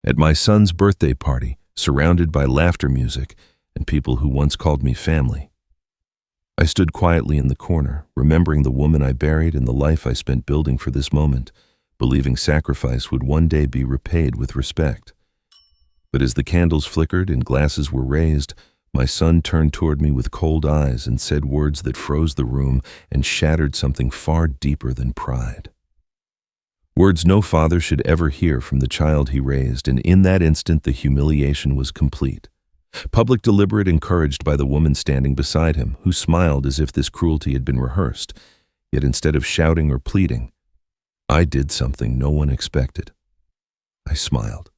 At my son's birthday party, surrounded by laughter music and people who once called me family. I stood quietly in the corner, remembering the woman I buried and the life I spent building for this moment, believing sacrifice would one day be repaid with respect. But as the candles flickered and glasses were raised, my son turned toward me with cold eyes and said words that froze the room and shattered something far deeper than pride. Words no father should ever hear from the child he raised, and in that instant the humiliation was complete. Public deliberate encouraged by the woman standing beside him, who smiled as if this cruelty had been rehearsed, yet instead of shouting or pleading, I did something no one expected. I smiled,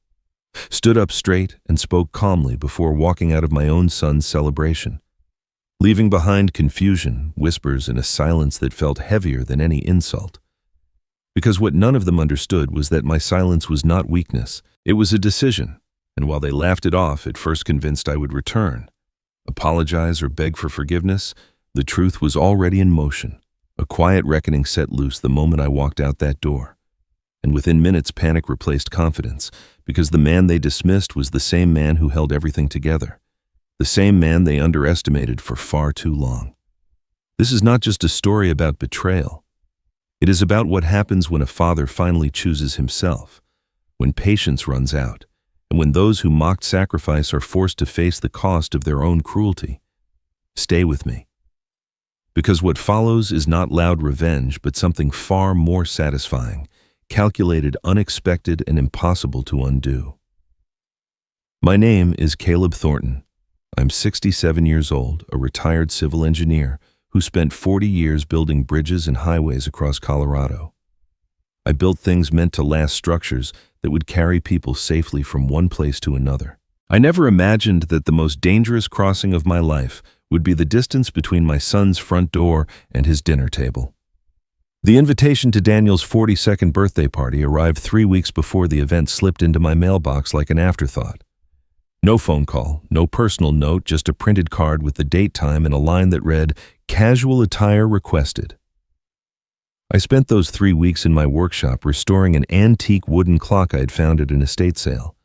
stood up straight, and spoke calmly before walking out of my own son's celebration, leaving behind confusion, whispers, and a silence that felt heavier than any insult. Because what none of them understood was that my silence was not weakness, it was a decision, and while they laughed it off, at first convinced I would return, apologize, or beg for forgiveness, the truth was already in motion. A quiet reckoning set loose the moment I walked out that door. And within minutes, panic replaced confidence, because the man they dismissed was the same man who held everything together, the same man they underestimated for far too long. This is not just a story about betrayal. It is about what happens when a father finally chooses himself, when patience runs out, and when those who mocked sacrifice are forced to face the cost of their own cruelty. Stay with me. Because what follows is not loud revenge, but something far more satisfying, calculated, unexpected, and impossible to undo. My name is Caleb Thornton. I'm 67 years old, a retired civil engineer who spent 40 years building bridges and highways across Colorado. I built things meant to last, structures that would carry people safely from one place to another. I never imagined that the most dangerous crossing of my life would be the distance between my son's front door and his dinner table. The invitation to Daniel's 42nd birthday party arrived 3 weeks before the event slipped into my mailbox like an afterthought. No phone call, no personal note, just a printed card with the date, time, and a line that read, "Casual attire requested." I spent those 3 weeks in my workshop restoring an antique wooden clock I had found at an estate sale.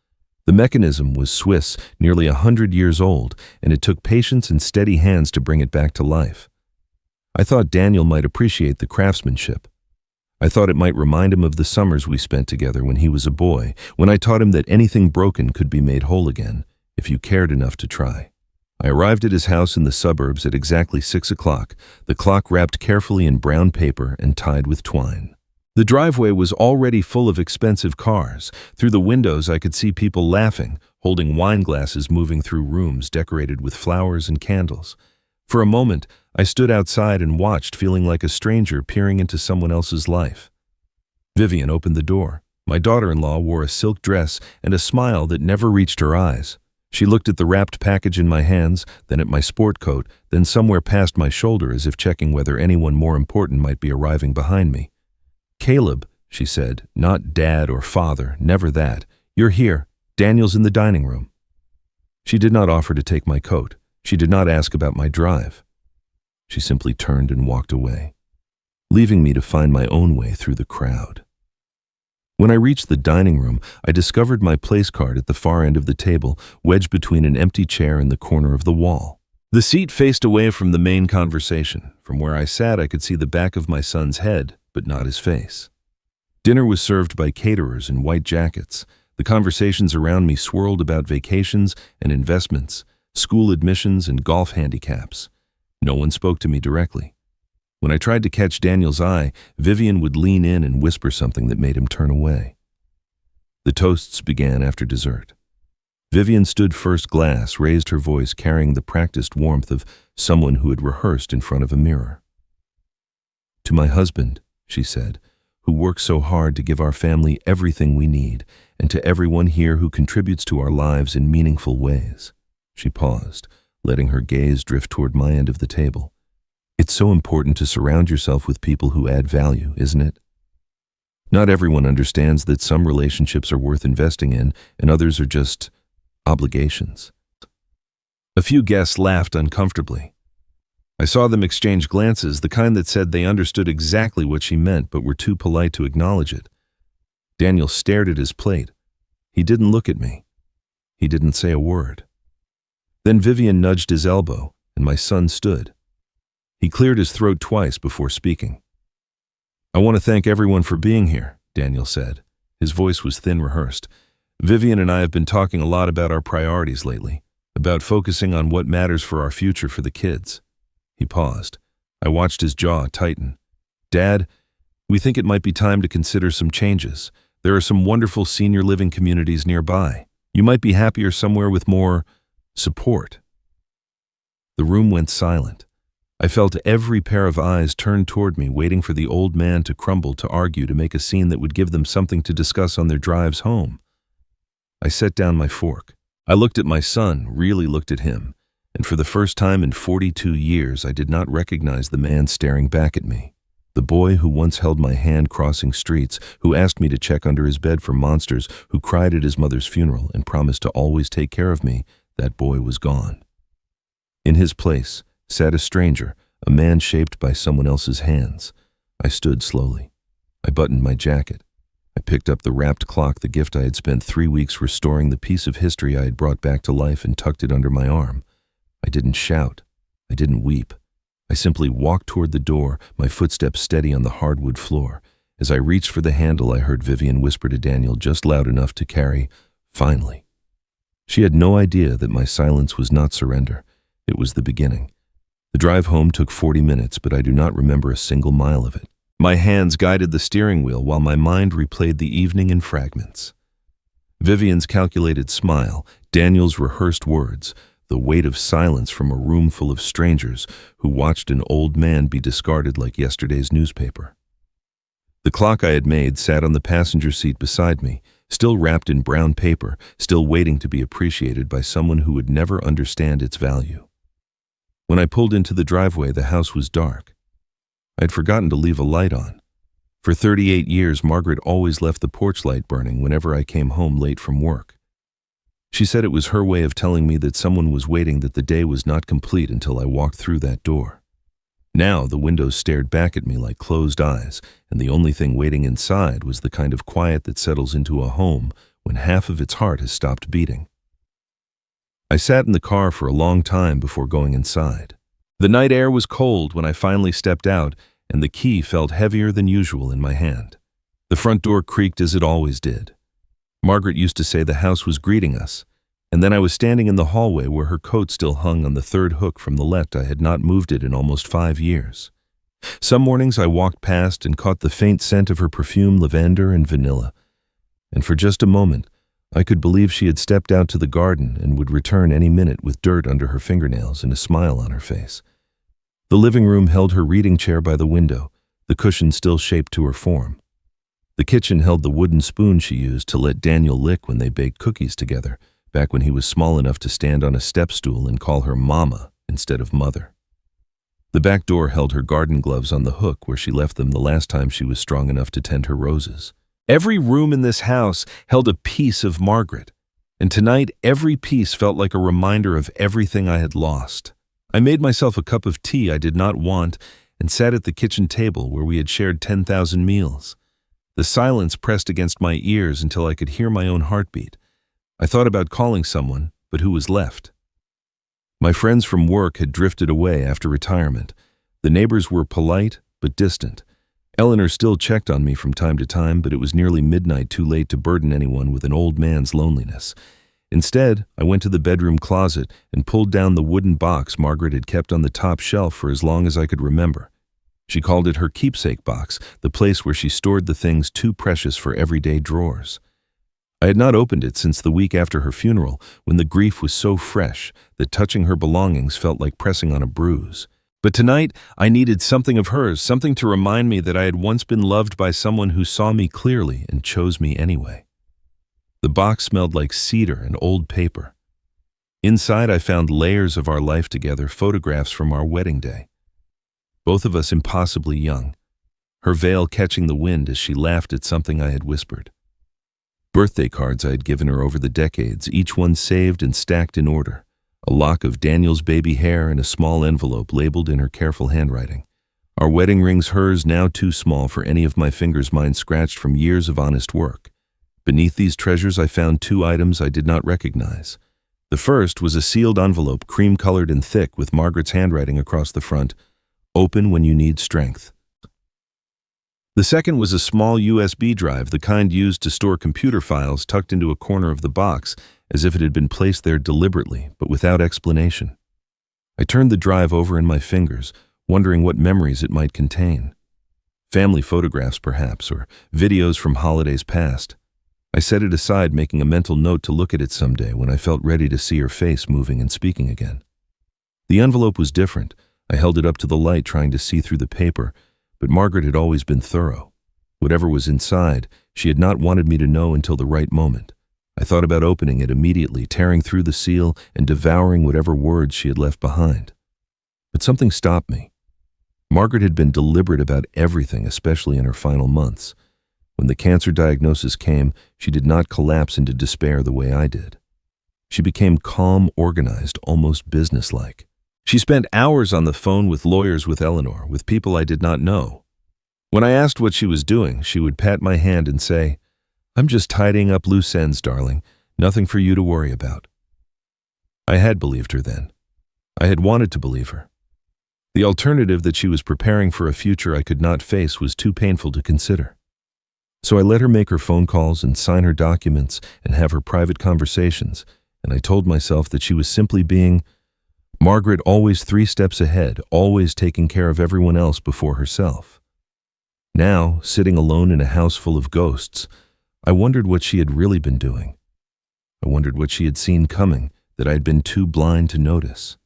The mechanism was Swiss, nearly 100 years old, and it took patience and steady hands to bring it back to life. I thought Daniel might appreciate the craftsmanship. I thought it might remind him of the summers we spent together when he was a boy, when I taught him that anything broken could be made whole again, if you cared enough to try. I arrived at his house in the suburbs at exactly 6 o'clock, the clock wrapped carefully in brown paper and tied with twine. The driveway was already full of expensive cars. Through the windows I could see people laughing, holding wine glasses, moving through rooms decorated with flowers and candles. For a moment, I stood outside and watched, feeling like a stranger peering into someone else's life. Vivian opened the door. My daughter-in-law wore a silk dress and a smile that never reached her eyes. She looked at the wrapped package in my hands, then at my sport coat, then somewhere past my shoulder as if checking whether anyone more important might be arriving behind me. "Caleb," she said, "not Dad or Father, never that. You're here. Daniel's in the dining room." She did not offer to take my coat. She did not ask about my drive. She simply turned and walked away, leaving me to find my own way through the crowd. When I reached the dining room, I discovered my place card at the far end of the table, wedged between an empty chair and the corner of the wall. The seat faced away from the main conversation. From where I sat, I could see the back of my son's head, but not his face. Dinner was served by caterers in white jackets. The conversations around me swirled about vacations and investments, school admissions and golf handicaps. No one spoke to me directly. When I tried to catch Daniel's eye, Vivian would lean in and whisper something that made him turn away. The toasts began after dessert. Vivian stood first glass, raised her voice, carrying the practiced warmth of someone who had rehearsed in front of a mirror. "To my husband," she said, "who works so hard to give our family everything we need, and to everyone here who contributes to our lives in meaningful ways." She paused, letting her gaze drift toward my end of the table. "It's so important to surround yourself with people who add value, isn't it? Not everyone understands that some relationships are worth investing in and others are just obligations." A few guests laughed uncomfortably. I saw them exchange glances, the kind that said they understood exactly what she meant but were too polite to acknowledge it. Daniel stared at his plate. He didn't look at me. He didn't say a word. Then Vivian nudged his elbow, and my son stood. He cleared his throat twice before speaking. "I want to thank everyone for being here," Daniel said. His voice was thin, rehearsed. "Vivian and I have been talking a lot about our priorities lately, about focusing on what matters for our future for the kids." He paused. I watched his jaw tighten. "Dad, we think it might be time to consider some changes. There are some wonderful senior living communities nearby. You might be happier somewhere with more support." The room went silent. I felt every pair of eyes turned toward me, waiting for the old man to crumble, to argue, to make a scene that would give them something to discuss on their drives home. I set down my fork. I looked at my son, really looked at him, and for the first time in 42 years, I did not recognize the man staring back at me. The boy who once held my hand crossing streets, who asked me to check under his bed for monsters, who cried at his mother's funeral and promised to always take care of me, that boy was gone. In his place sat a stranger, a man shaped by someone else's hands. I stood slowly. I buttoned my jacket. I picked up the wrapped clock, the gift I had spent 3 weeks restoring, the piece of history I had brought back to life, and tucked it under my arm. I didn't shout. I didn't weep. I simply walked toward the door, my footsteps steady on the hardwood floor. As I reached for the handle, I heard Vivian whisper to Daniel, just loud enough to carry, "Finally." She had no idea that my silence was not surrender. It was the beginning. The drive home took 40 minutes, but I do not remember a single mile of it. My hands guided the steering wheel while my mind replayed the evening in fragments. Vivian's calculated smile, Daniel's rehearsed words, the weight of silence from a room full of strangers who watched an old man be discarded like yesterday's newspaper. The clock I had made sat on the passenger seat beside me, still wrapped in brown paper, still waiting to be appreciated by someone who would never understand its value. When I pulled into the driveway, the house was dark. I had forgotten to leave a light on. For 38 years, Margaret always left the porch light burning whenever I came home late from work. She said it was her way of telling me that someone was waiting, that the day was not complete until I walked through that door. Now the windows stared back at me like closed eyes, and the only thing waiting inside was the kind of quiet that settles into a home when half of its heart has stopped beating. I sat in the car for a long time before going inside. The night air was cold when I finally stepped out, and the key felt heavier than usual in my hand. The front door creaked as it always did. Margaret used to say the house was greeting us, and then I was standing in the hallway where her coat still hung on the third hook from the let. I had not moved it in almost 5 years. Some mornings I walked past and caught the faint scent of her perfume, lavender and vanilla, and for just a moment, I could believe she had stepped out to the garden and would return any minute with dirt under her fingernails and a smile on her face. The living room held her reading chair by the window, the cushion still shaped to her form. The kitchen held the wooden spoon she used to let Daniel lick when they baked cookies together, back when he was small enough to stand on a step stool and call her Mama instead of Mother. The back door held her garden gloves on the hook where she left them the last time she was strong enough to tend her roses. Every room in this house held a piece of Margaret, and tonight every piece felt like a reminder of everything I had lost. I made myself a cup of tea I did not want and sat at the kitchen table where we had shared 10,000 meals. The silence pressed against my ears until I could hear my own heartbeat. I thought about calling someone, but who was left? My friends from work had drifted away after retirement. The neighbors were polite but distant. Eleanor still checked on me from time to time, but it was nearly midnight, too late to burden anyone with an old man's loneliness. Instead, I went to the bedroom closet and pulled down the wooden box Margaret had kept on the top shelf for as long as I could remember. She called it her keepsake box, the place where she stored the things too precious for everyday drawers. I had not opened it since the week after her funeral, when the grief was so fresh that touching her belongings felt like pressing on a bruise. But tonight, I needed something of hers, something to remind me that I had once been loved by someone who saw me clearly and chose me anyway. The box smelled like cedar and old paper. Inside, I found layers of our life together, photographs from our wedding day. Both of us impossibly young, her veil catching the wind as she laughed at something I had whispered. Birthday cards I had given her over the decades, each one saved and stacked in order. A lock of Daniel's baby hair and a small envelope labeled in her careful handwriting. Our wedding rings, hers now too small for any of my fingers, mine scratched from years of honest work. Beneath these treasures I found two items I did not recognize. The first was a sealed envelope, cream-colored and thick, with Margaret's handwriting across the front, "Open when you need strength." The second was a small USB drive, the kind used to store computer files, tucked into a corner of the box, as if it had been placed there deliberately, but without explanation. I turned the drive over in my fingers, wondering what memories it might contain. Family photographs, perhaps, or videos from holidays past. I set it aside, making a mental note to look at it someday when I felt ready to see her face moving and speaking again. The envelope was different. I held it up to the light, trying to see through the paper, but Margaret had always been thorough. Whatever was inside, she had not wanted me to know until the right moment. I thought about opening it immediately, tearing through the seal and devouring whatever words she had left behind. But something stopped me. Margaret had been deliberate about everything, especially in her final months. When the cancer diagnosis came, she did not collapse into despair the way I did. She became calm, organized, almost businesslike. She spent hours on the phone with lawyers, with Eleanor, with people I did not know. When I asked what she was doing, she would pat my hand and say, "I'm just tidying up loose ends, darling. Nothing for you to worry about." I had believed her then. I had wanted to believe her. The alternative, that she was preparing for a future I could not face, was too painful to consider. So I let her make her phone calls and sign her documents and have her private conversations, and I told myself that she was simply being Margaret, always 3 steps ahead, always taking care of everyone else before herself. Now, sitting alone in a house full of ghosts, I wondered what she had really been doing. I wondered what she had seen coming that I had been too blind to notice.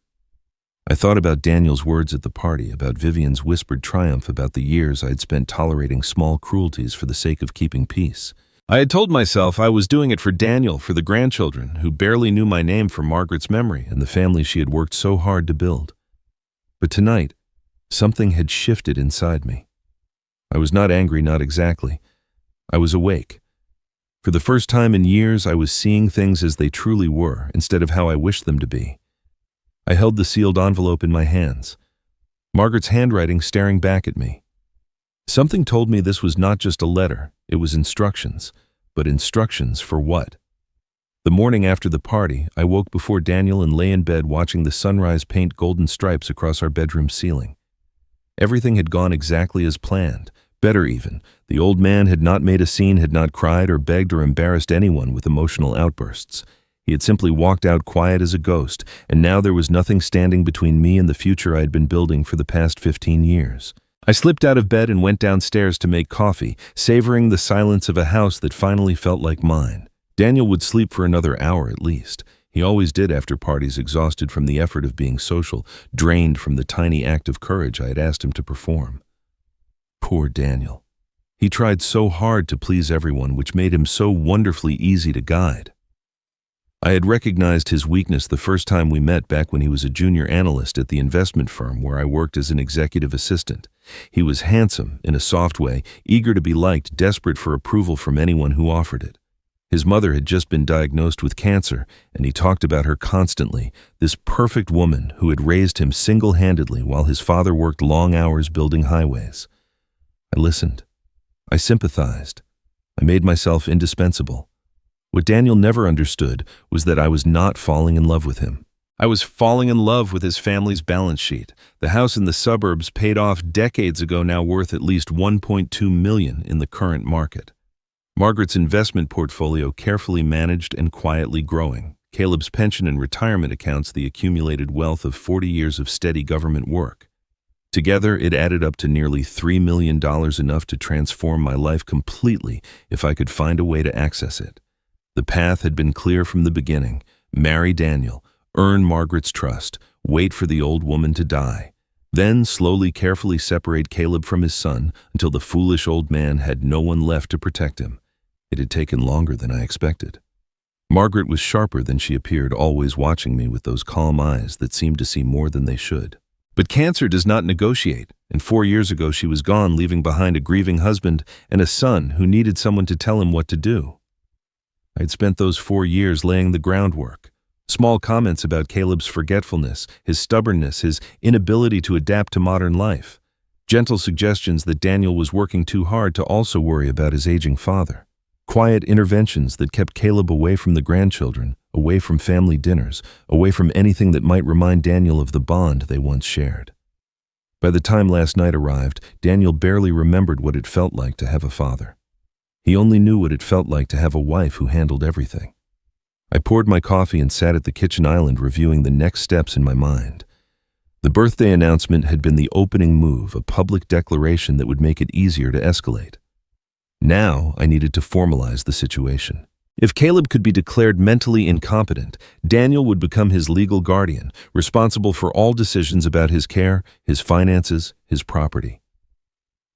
I thought about Daniel's words at the party, about Vivian's whispered triumph, about the years I had spent tolerating small cruelties for the sake of keeping peace. I had told myself I was doing it for Daniel, for the grandchildren, who barely knew my name, for Margaret's memory and the family she had worked so hard to build. But tonight, something had shifted inside me. I was not angry, not exactly. I was awake. For the first time in years, I was seeing things as they truly were, instead of how I wished them to be. I held the sealed envelope in my hands, Margaret's handwriting staring back at me. Something told me this was not just a letter, it was instructions. But instructions for what? The morning after the party, I woke before Daniel and lay in bed watching the sunrise paint golden stripes across our bedroom ceiling. Everything had gone exactly as planned, better even. The old man had not made a scene, had not cried or begged or embarrassed anyone with emotional outbursts. He had simply walked out quiet as a ghost, and now there was nothing standing between me and the future I had been building for the past 15 years. I slipped out of bed and went downstairs to make coffee, savoring the silence of a house that finally felt like mine. Daniel would sleep for another hour at least. He always did after parties, exhausted from the effort of being social, drained from the tiny act of courage I had asked him to perform. Poor Daniel. He tried so hard to please everyone, which made him so wonderfully easy to guide. I had recognized his weakness the first time we met, back when he was a junior analyst at the investment firm where I worked as an executive assistant. He was handsome, in a soft way, eager to be liked, desperate for approval from anyone who offered it. His mother had just been diagnosed with cancer, and he talked about her constantly, this perfect woman who had raised him single-handedly while his father worked long hours building highways. I listened. I sympathized. I made myself indispensable. What Daniel never understood was that I was not falling in love with him. I was falling in love with his family's balance sheet. The house in the suburbs, paid off decades ago, now worth at least $1.2 million in the current market. Margaret's investment portfolio, carefully managed and quietly growing. Caleb's pension and retirement accounts, the accumulated wealth of 40 years of steady government work. Together, it added up to nearly $3 million, enough to transform my life completely if I could find a way to access it. The path had been clear from the beginning. Marry Daniel, earn Margaret's trust, wait for the old woman to die. Then slowly, carefully separate Caleb from his son until the foolish old man had no one left to protect him. It had taken longer than I expected. Margaret was sharper than she appeared, always watching me with those calm eyes that seemed to see more than they should. But cancer does not negotiate, and 4 years ago she was gone, leaving behind a grieving husband and a son who needed someone to tell him what to do. I had spent those 4 years laying the groundwork. Small comments about Caleb's forgetfulness, his stubbornness, his inability to adapt to modern life. Gentle suggestions that Daniel was working too hard to also worry about his aging father. Quiet interventions that kept Caleb away from the grandchildren, away from family dinners, away from anything that might remind Daniel of the bond they once shared. By the time last night arrived, Daniel barely remembered what it felt like to have a father. He only knew what it felt like to have a wife who handled everything. I poured my coffee and sat at the kitchen island reviewing the next steps in my mind. The birthday announcement had been the opening move, a public declaration that would make it easier to escalate. Now I needed to formalize the situation. If Caleb could be declared mentally incompetent, Daniel would become his legal guardian, responsible for all decisions about his care, his finances, his property.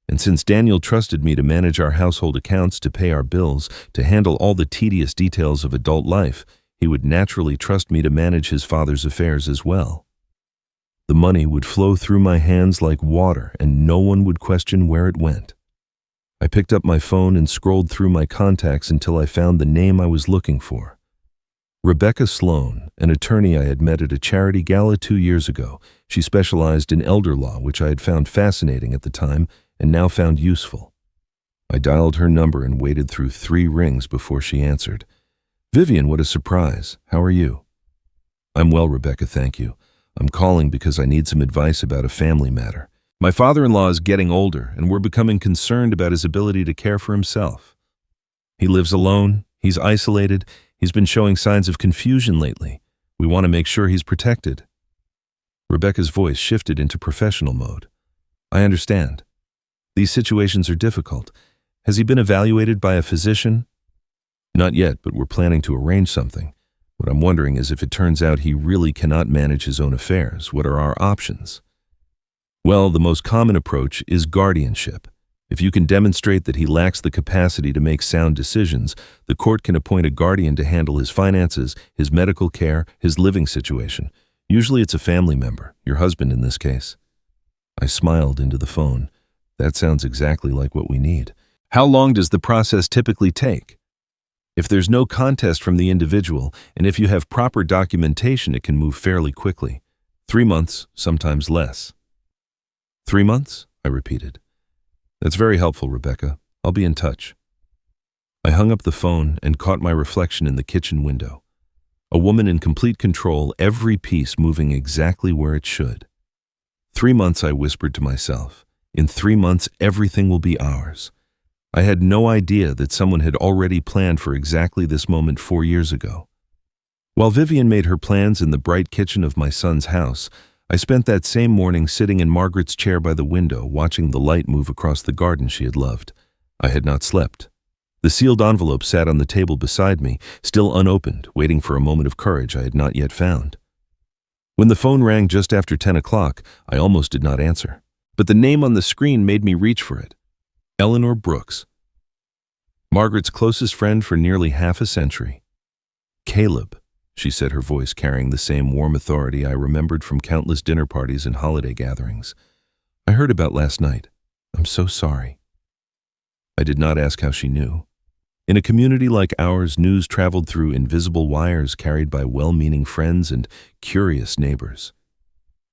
And since Daniel trusted me to manage our household accounts, to pay our bills, to handle all the tedious details of adult life, he would naturally trust me to manage his father's affairs as well. The money would flow through my hands like water, and no one would question where it went. I picked up my phone and scrolled through my contacts until I found the name I was looking for. Rebecca Sloan, an attorney I had met at a charity gala 2 years ago. She specialized in elder law, which I had found fascinating at the time and now found useful. I dialed her number and waited through 3 rings before she answered. "Vivian, what a surprise. How are you?" "I'm well, Rebecca, thank you. I'm calling because I need some advice about a family matter. My father-in-law is getting older, and we're becoming concerned about his ability to care for himself. He lives alone, he's isolated, he's been showing signs of confusion lately. We want to make sure he's protected." Rebecca's voice shifted into professional mode. "I understand. These situations are difficult. Has he been evaluated by a physician?" "Not yet, but we're planning to arrange something. What I'm wondering is if it turns out he really cannot manage his own affairs, what are our options?" "Well, the most common approach is guardianship. If you can demonstrate that he lacks the capacity to make sound decisions, the court can appoint a guardian to handle his finances, his medical care, his living situation. Usually it's a family member, your husband in this case." I smiled into the phone. That sounds exactly like what we need. "How long does the process typically take?" "If there's no contest from the individual, and if you have proper documentation, it can move fairly quickly. 3 months, sometimes less." 3 months? I repeated. "That's very helpful, Rebecca. I'll be in touch." I hung up the phone and caught my reflection in the kitchen window. A woman in complete control, every piece moving exactly where it should. 3 months, I whispered to myself. In 3 months, everything will be ours. I had no idea that someone had already planned for exactly this moment 4 years ago. While Vivian made her plans in the bright kitchen of my son's house, I spent that same morning sitting in Margaret's chair by the window, watching the light move across the garden she had loved. I had not slept. The sealed envelope sat on the table beside me, still unopened, waiting for a moment of courage I had not yet found. When the phone rang just after 10 o'clock, I almost did not answer. But the name on the screen made me reach for it. Eleanor Brooks. Margaret's closest friend for nearly half a century. "Caleb," she said, her voice carrying the same warm authority I remembered from countless dinner parties and holiday gatherings. "I heard about last night. I'm so sorry." I did not ask how she knew. In a community like ours, news traveled through invisible wires carried by well-meaning friends and curious neighbors.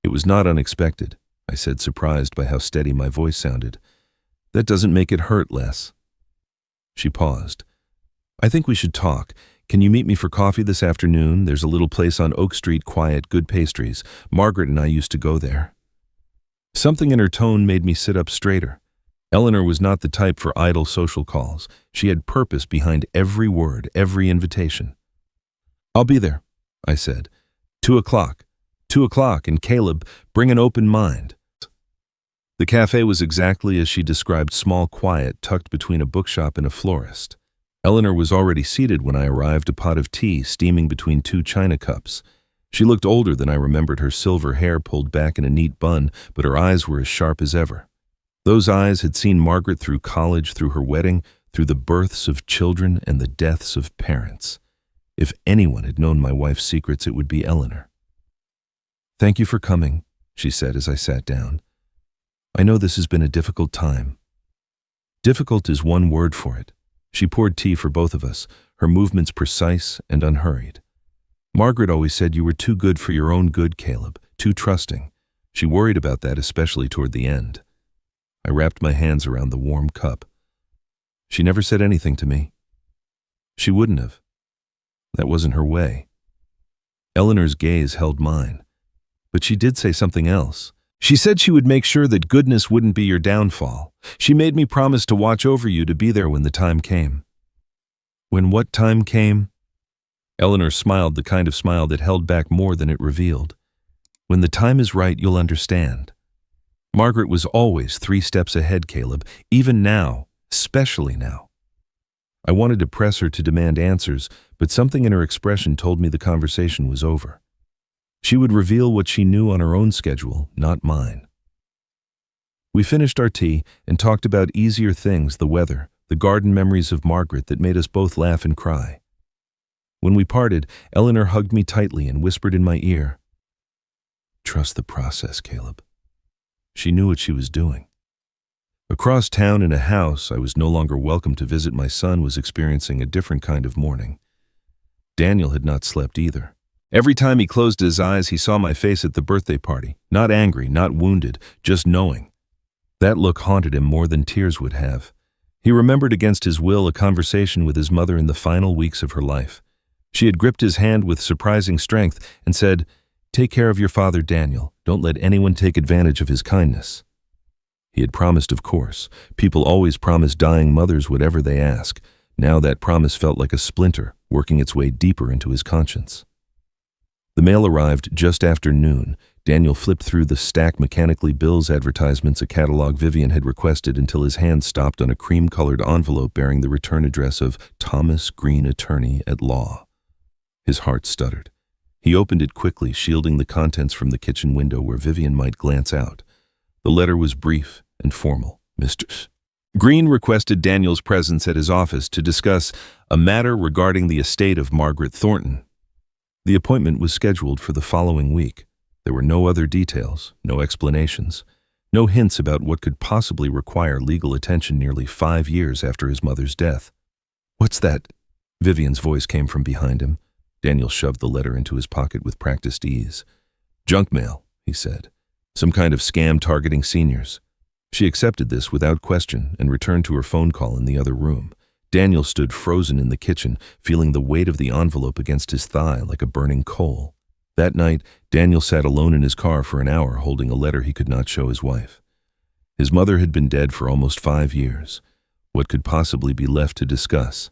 "It was not unexpected," I said, surprised by how steady my voice sounded. "That doesn't make it hurt less." She paused. "I think we should talk. Can you meet me for coffee this afternoon? There's a little place on Oak Street, quiet, good pastries. Margaret and I used to go there." Something in her tone made me sit up straighter. Eleanor was not the type for idle social calls. She had purpose behind every word, every invitation. "I'll be there," I said. 2 o'clock. 2 o'clock, and Caleb, bring an open mind." The cafe was exactly as she described, small, quiet, tucked between a bookshop and a florist. Eleanor was already seated when I arrived, a pot of tea steaming between 2 china cups. She looked older than I remembered, her silver hair pulled back in a neat bun, but her eyes were as sharp as ever. Those eyes had seen Margaret through college, through her wedding, through the births of children and the deaths of parents. If anyone had known my wife's secrets, it would be Eleanor. "Thank you for coming," she said as I sat down. "I know this has been a difficult time." Difficult is one word for it. She poured tea for both of us, her movements precise and unhurried. "Margaret always said you were too good for your own good, Caleb, too trusting. She worried about that, especially toward the end." I wrapped my hands around the warm cup. "She never said anything to me." She wouldn't have. That wasn't her way. Eleanor's gaze held mine. But she did say something else. She said she would make sure that goodness wouldn't be your downfall. She made me promise to watch over you, to be there when the time came. When what time came? Eleanor smiled, the kind of smile that held back more than it revealed. When the time is right, you'll understand. Margaret was always 3 steps ahead, Caleb, even now, especially now. I wanted to press her to demand answers, but something in her expression told me the conversation was over. She would reveal what she knew on her own schedule, not mine. We finished our tea and talked about easier things, the weather, the garden memories of Margaret that made us both laugh and cry. When we parted, Eleanor hugged me tightly and whispered in my ear, "Trust the process, Caleb." She knew what she was doing. Across town in a house I was no longer welcome to visit, my son was experiencing a different kind of mourning. Daniel had not slept either. Every time he closed his eyes, he saw my face at the birthday party. Not angry, not wounded, just knowing. That look haunted him more than tears would have. He remembered against his will a conversation with his mother in the final weeks of her life. She had gripped his hand with surprising strength and said, "Take care of your father, Daniel. Don't let anyone take advantage of his kindness." He had promised, of course. People always promise dying mothers whatever they ask. Now that promise felt like a splinter, working its way deeper into his conscience. The mail arrived just after noon. Daniel flipped through the stack mechanically, bills, advertisements, a catalog Vivian had requested, until his hand stopped on a cream-colored envelope bearing the return address of Thomas Green, Attorney at Law. His heart stuttered. He opened it quickly, shielding the contents from the kitchen window where Vivian might glance out. The letter was brief and formal. Mr. Green requested Daniel's presence at his office to discuss a matter regarding the estate of Margaret Thornton. The appointment was scheduled for the following week. There were no other details, no explanations, no hints about what could possibly require legal attention nearly 5 years after his mother's death. "What's that?" Vivian's voice came from behind him. Daniel shoved the letter into his pocket with practiced ease. "Junk mail," he said. "Some kind of scam targeting seniors." She accepted this without question and returned to her phone call in the other room. Daniel stood frozen in the kitchen, feeling the weight of the envelope against his thigh like a burning coal. That night, Daniel sat alone in his car for an hour, holding a letter he could not show his wife. His mother had been dead for almost 5 years. What could possibly be left to discuss?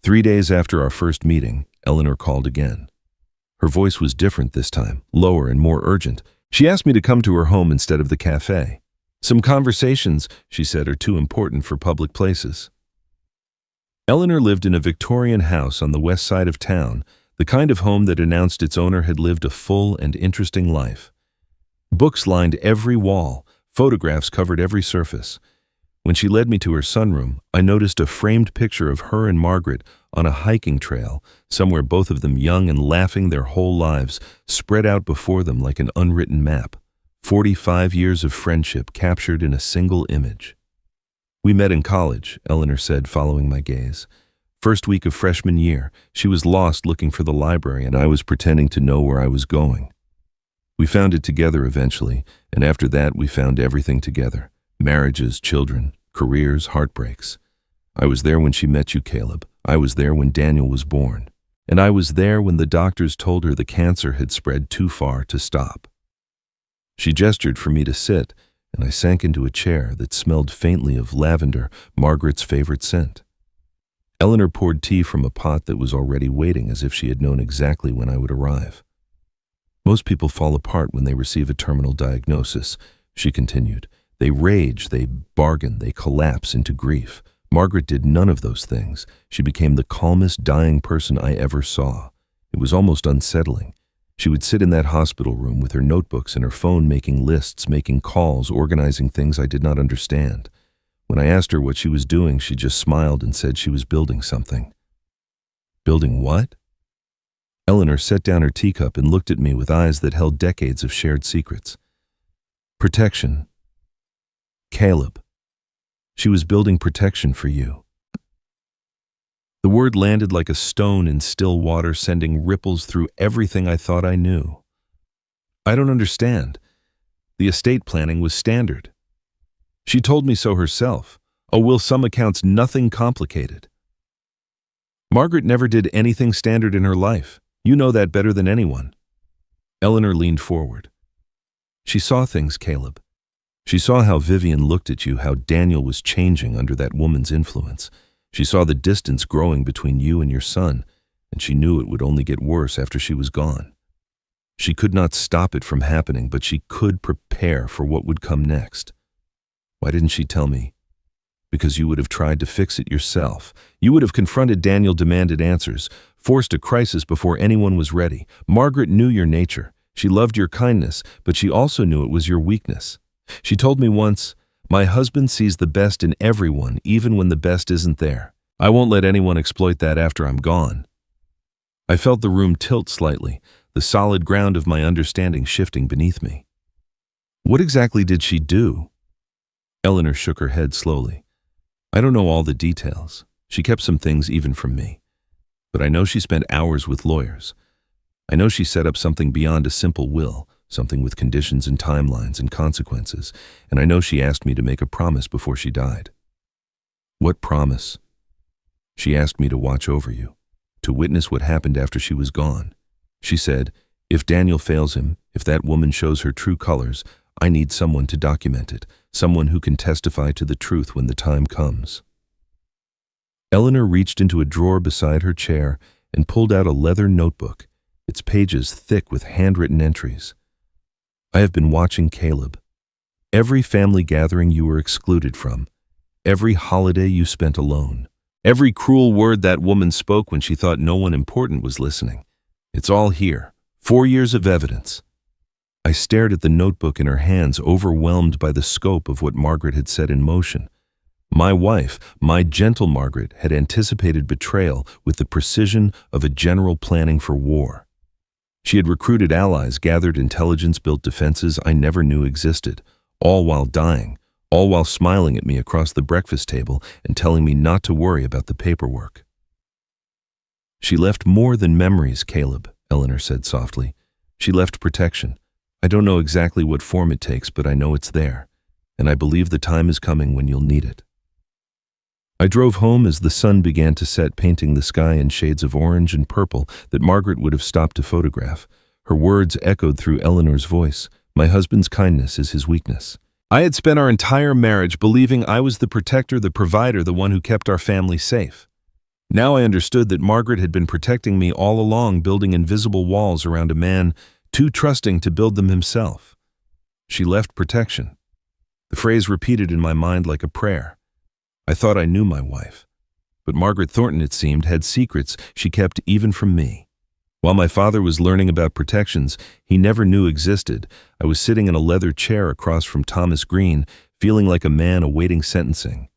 3 days after our first meeting, Eleanor called again. Her voice was different this time, lower and more urgent. She asked me to come to her home instead of the cafe. "Some conversations," she said, "are too important for public places." Eleanor lived in a Victorian house on the west side of town, the kind of home that announced its owner had lived a full and interesting life. Books lined every wall, photographs covered every surface. When she led me to her sunroom, I noticed a framed picture of her and Margaret on a hiking trail, somewhere, both of them young and laughing their whole lives, spread out before them like an unwritten map. 45 years of friendship captured in a single image. "We met in college," Eleanor said, following my gaze. "First week of freshman year, she was lost looking for the library and I was pretending to know where I was going. We found it together eventually, and after that we found everything together. Marriages, children, careers, heartbreaks. I was there when she met you, Caleb. I was there when Daniel was born. And I was there when the doctors told her the cancer had spread too far to stop." She gestured for me to sit, and I sank into a chair that smelled faintly of lavender, Margaret's favorite scent. Eleanor poured tea from a pot that was already waiting, as if she had known exactly when I would arrive. "Most people fall apart when they receive a terminal diagnosis," she continued. "They rage, they bargain, they collapse into grief. Margaret did none of those things. She became the calmest dying person I ever saw. It was almost unsettling. She would sit in that hospital room with her notebooks and her phone, making lists, making calls, organizing things I did not understand. When I asked her what she was doing, she just smiled and said she was building something." "Building what?" Eleanor set down her teacup and looked at me with eyes that held decades of shared secrets. "Protection. Caleb. She was building protection for you." The word landed like a stone in still water, sending ripples through everything I thought I knew. "I don't understand. The estate planning was standard. She told me so herself. Oh, will some accounts, nothing complicated." Margaret never did anything standard in her life. You know that better than anyone. Eleanor leaned forward. She saw things, Caleb. She saw how Vivian looked at you, how Daniel was changing under that woman's influence. She saw the distance growing between you and your son, and she knew it would only get worse after she was gone. She could not stop it from happening, but she could prepare for what would come next. Why didn't she tell me? Because you would have tried to fix it yourself. You would have confronted Daniel, demanded answers, forced a crisis before anyone was ready. Margaret knew your nature. She loved your kindness, but she also knew it was your weakness. She told me once, "My husband sees the best in everyone, even when the best isn't there. I won't let anyone exploit that after I'm gone." I felt the room tilt slightly, the solid ground of my understanding shifting beneath me. What exactly did she do? Eleanor shook her head slowly. I don't know all the details. She kept some things even from me. But I know she spent hours with lawyers. I know she set up something beyond a simple will, something with conditions and timelines and consequences, and I know she asked me to make a promise before she died. What promise? She asked me to watch over you, to witness what happened after she was gone. She said, if Daniel fails him, if that woman shows her true colors, I need someone to document it, someone who can testify to the truth when the time comes. Eleanor reached into a drawer beside her chair and pulled out a leather notebook, its pages thick with handwritten entries. I have been watching Caleb. Every family gathering you were excluded from, every holiday you spent alone, every cruel word that woman spoke when she thought no one important was listening. It's all here, 4 years of evidence. I stared at the notebook in her hands, overwhelmed by the scope of what Margaret had set in motion. My wife, my gentle Margaret, had anticipated betrayal with the precision of a general planning for war. She had recruited allies, gathered intelligence, built defenses I never knew existed, all while dying, all while smiling at me across the breakfast table and telling me not to worry about the paperwork. She left more than memories, Caleb, Eleanor said softly. She left protection. I don't know exactly what form it takes, but I know it's there, and I believe the time is coming when you'll need it. I drove home as the sun began to set, painting the sky in shades of orange and purple that Margaret would have stopped to photograph. Her words echoed through Eleanor's voice. My husband's kindness is his weakness. I had spent our entire marriage believing I was the protector, the provider, the one who kept our family safe. Now I understood that Margaret had been protecting me all along, building invisible walls around a man too trusting to build them himself. She left protection. The phrase repeated in my mind like a prayer. I thought I knew my wife, but Margaret Thornton, it seemed, had secrets she kept even from me. While my father was learning about protections he never knew existed, I was sitting in a leather chair across from Thomas Green, feeling like a man awaiting sentencing.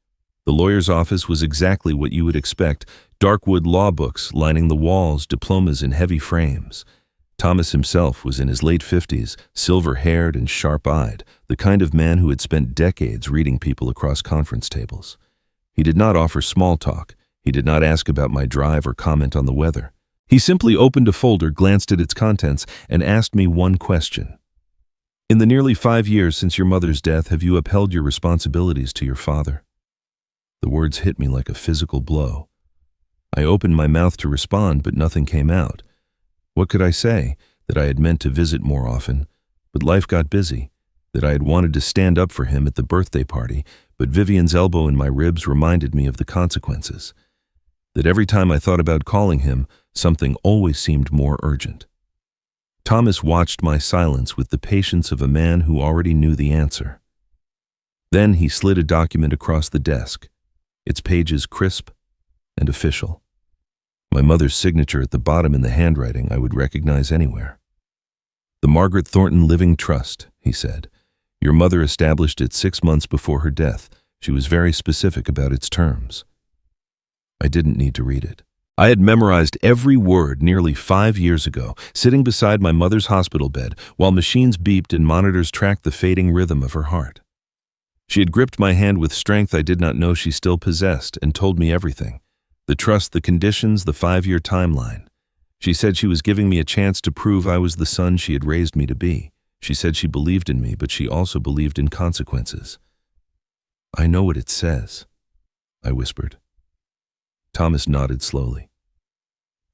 The lawyer's office was exactly what you would expect, dark wood law books lining the walls, diplomas in heavy frames. Thomas himself was in his late 50s, silver-haired and sharp-eyed, the kind of man who had spent decades reading people across conference tables. He did not offer small talk. He did not ask about my drive or comment on the weather. He simply opened a folder, glanced at its contents, and asked me one question. In the nearly 5 years since your mother's death, have you upheld your responsibilities to your father? The words hit me like a physical blow. I opened my mouth to respond, but nothing came out. What could I say? That I had meant to visit more often, but life got busy. That I had wanted to stand up for him at the birthday party, but Vivian's elbow in my ribs reminded me of the consequences. That every time I thought about calling him, something always seemed more urgent. Thomas watched my silence with the patience of a man who already knew the answer. Then he slid a document across the desk, its pages crisp and official. My mother's signature at the bottom in the handwriting I would recognize anywhere. The Margaret Thornton Living Trust, he said. Your mother established it 6 months before her death. She was very specific about its terms. I didn't need to read it. I had memorized every word nearly 5 years ago, sitting beside my mother's hospital bed while machines beeped and monitors tracked the fading rhythm of her heart. She had gripped my hand with strength I did not know she still possessed and told me everything. The trust, the conditions, the 5-year timeline. She said she was giving me a chance to prove I was the son she had raised me to be. She said she believed in me, but she also believed in consequences. I know what it says, I whispered. Thomas nodded slowly.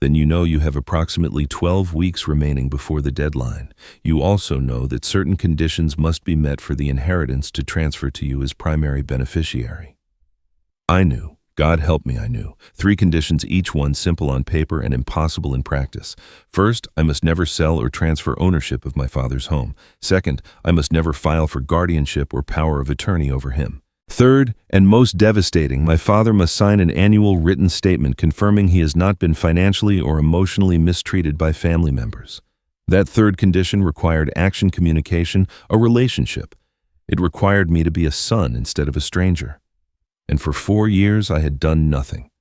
Then you know you have approximately 12 weeks remaining before the deadline. You also know that certain conditions must be met for the inheritance to transfer to you as primary beneficiary. I knew. God help me, I knew. 3 conditions, each one simple on paper and impossible in practice. First, I must never sell or transfer ownership of my father's home. Second, I must never file for guardianship or power of attorney over him. Third, and most devastating, my father must sign an annual written statement confirming he has not been financially or emotionally mistreated by family members. That third condition required action communication, a relationship. It required me to be a son instead of a stranger. And for 4 years I had done nothing.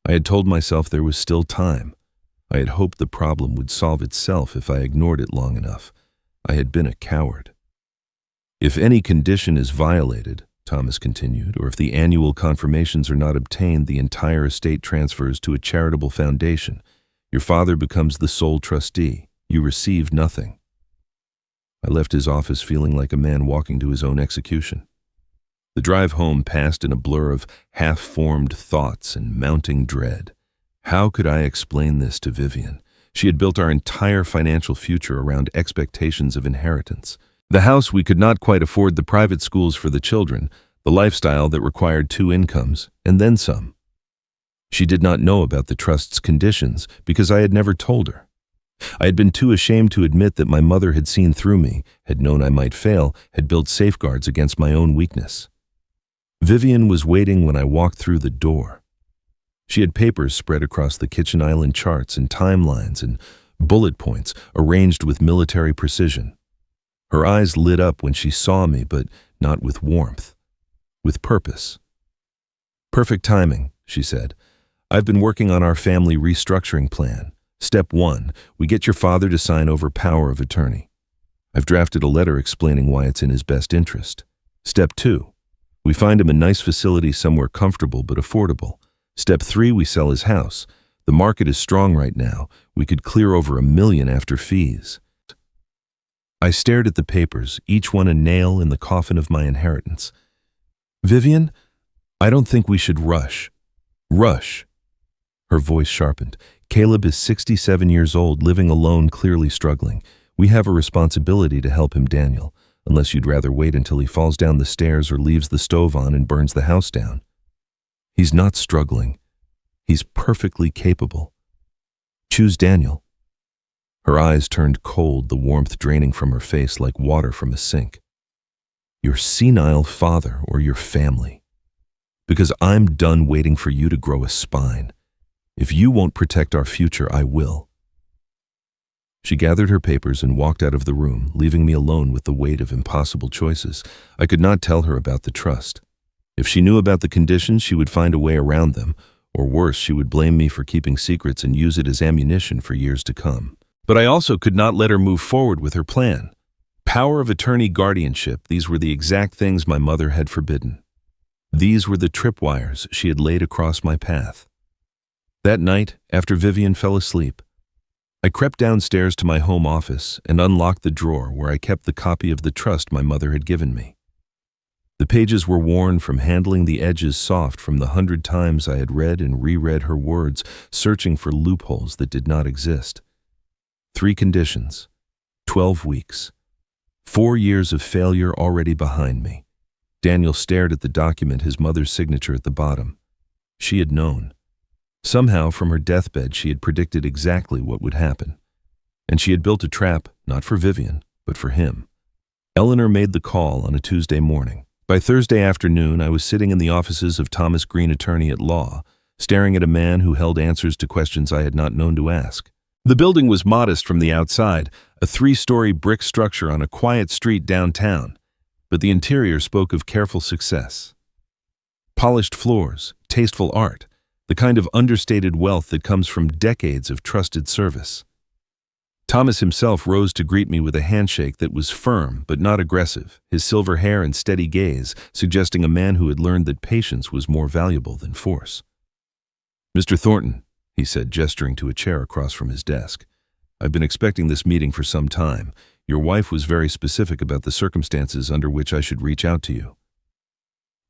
I had told myself there was still time. I had hoped the problem would solve itself if I ignored it long enough. I had been a coward. If any condition is violated, Thomas continued, or if the annual confirmations are not obtained, the entire estate transfers to a charitable foundation. Your father becomes the sole trustee. You receive nothing. I left his office feeling like a man walking to his own execution. The drive home passed in a blur of half-formed thoughts and mounting dread. How could I explain this to Vivian? She had built our entire financial future around expectations of inheritance. The house we could not quite afford, the private schools for the children, the lifestyle that required 2 incomes, and then some. She did not know about the trust's conditions because I had never told her. I had been too ashamed to admit that my mother had seen through me, had known I might fail, had built safeguards against my own weakness. Vivian was waiting when I walked through the door. She had papers spread across the kitchen island, charts and timelines and bullet points arranged with military precision. Her eyes lit up when she saw me, but not with warmth, with purpose. "Perfect timing," she said. "I've been working on our family restructuring plan. Step 1, we get your father to sign over power of attorney. I've drafted a letter explaining why it's in his best interest. Step 2, we find him a nice facility somewhere comfortable but affordable. Step 3, we sell his house. The market is strong right now. We could clear over $1 million after fees." I stared at the papers, each one a nail in the coffin of my inheritance. "Vivian, I don't think we should rush." "Rush?" Her voice sharpened. "Caleb is 67 years old, living alone, clearly struggling. We have a responsibility to help him, Daniel, unless you'd rather wait until he falls down the stairs or leaves the stove on and burns the house down. He's not struggling. He's perfectly capable. Choose Daniel." Her eyes turned cold, the warmth draining from her face like water from a sink. "Your senile father or your family. Because I'm done waiting for you to grow a spine. If you won't protect our future, I will." She gathered her papers and walked out of the room, leaving me alone with the weight of impossible choices. I could not tell her about the trust. If she knew about the conditions, she would find a way around them, or worse, she would blame me for keeping secrets and use it as ammunition for years to come. But I also could not let her move forward with her plan. Power of attorney, guardianship, these were the exact things my mother had forbidden. These were the tripwires she had laid across my path. That night, after Vivian fell asleep, I crept downstairs to my home office and unlocked the drawer where I kept the copy of the trust my mother had given me. The pages were worn from handling, the edges soft from the 100 times I had read and reread her words, searching for loopholes that did not exist. 3 conditions, 12 weeks, 4 years of failure already behind me. Daniel stared at the document, his mother's signature at the bottom. She had known. Somehow, from her deathbed, she had predicted exactly what would happen. And she had built a trap, not for Vivian, but for him. Eleanor made the call on a Tuesday morning. By Thursday afternoon, I was sitting in the offices of Thomas Green, attorney at law, staring at a man who held answers to questions I had not known to ask. The building was modest from the outside, a 3-story brick structure on a quiet street downtown, but the interior spoke of careful success. Polished floors, tasteful art, the kind of understated wealth that comes from decades of trusted service. Thomas himself rose to greet me with a handshake that was firm but not aggressive, his silver hair and steady gaze suggesting a man who had learned that patience was more valuable than force. "Mr. Thornton," he said, gesturing to a chair across from his desk. "I've been expecting this meeting for some time. Your wife was very specific about the circumstances under which I should reach out to you.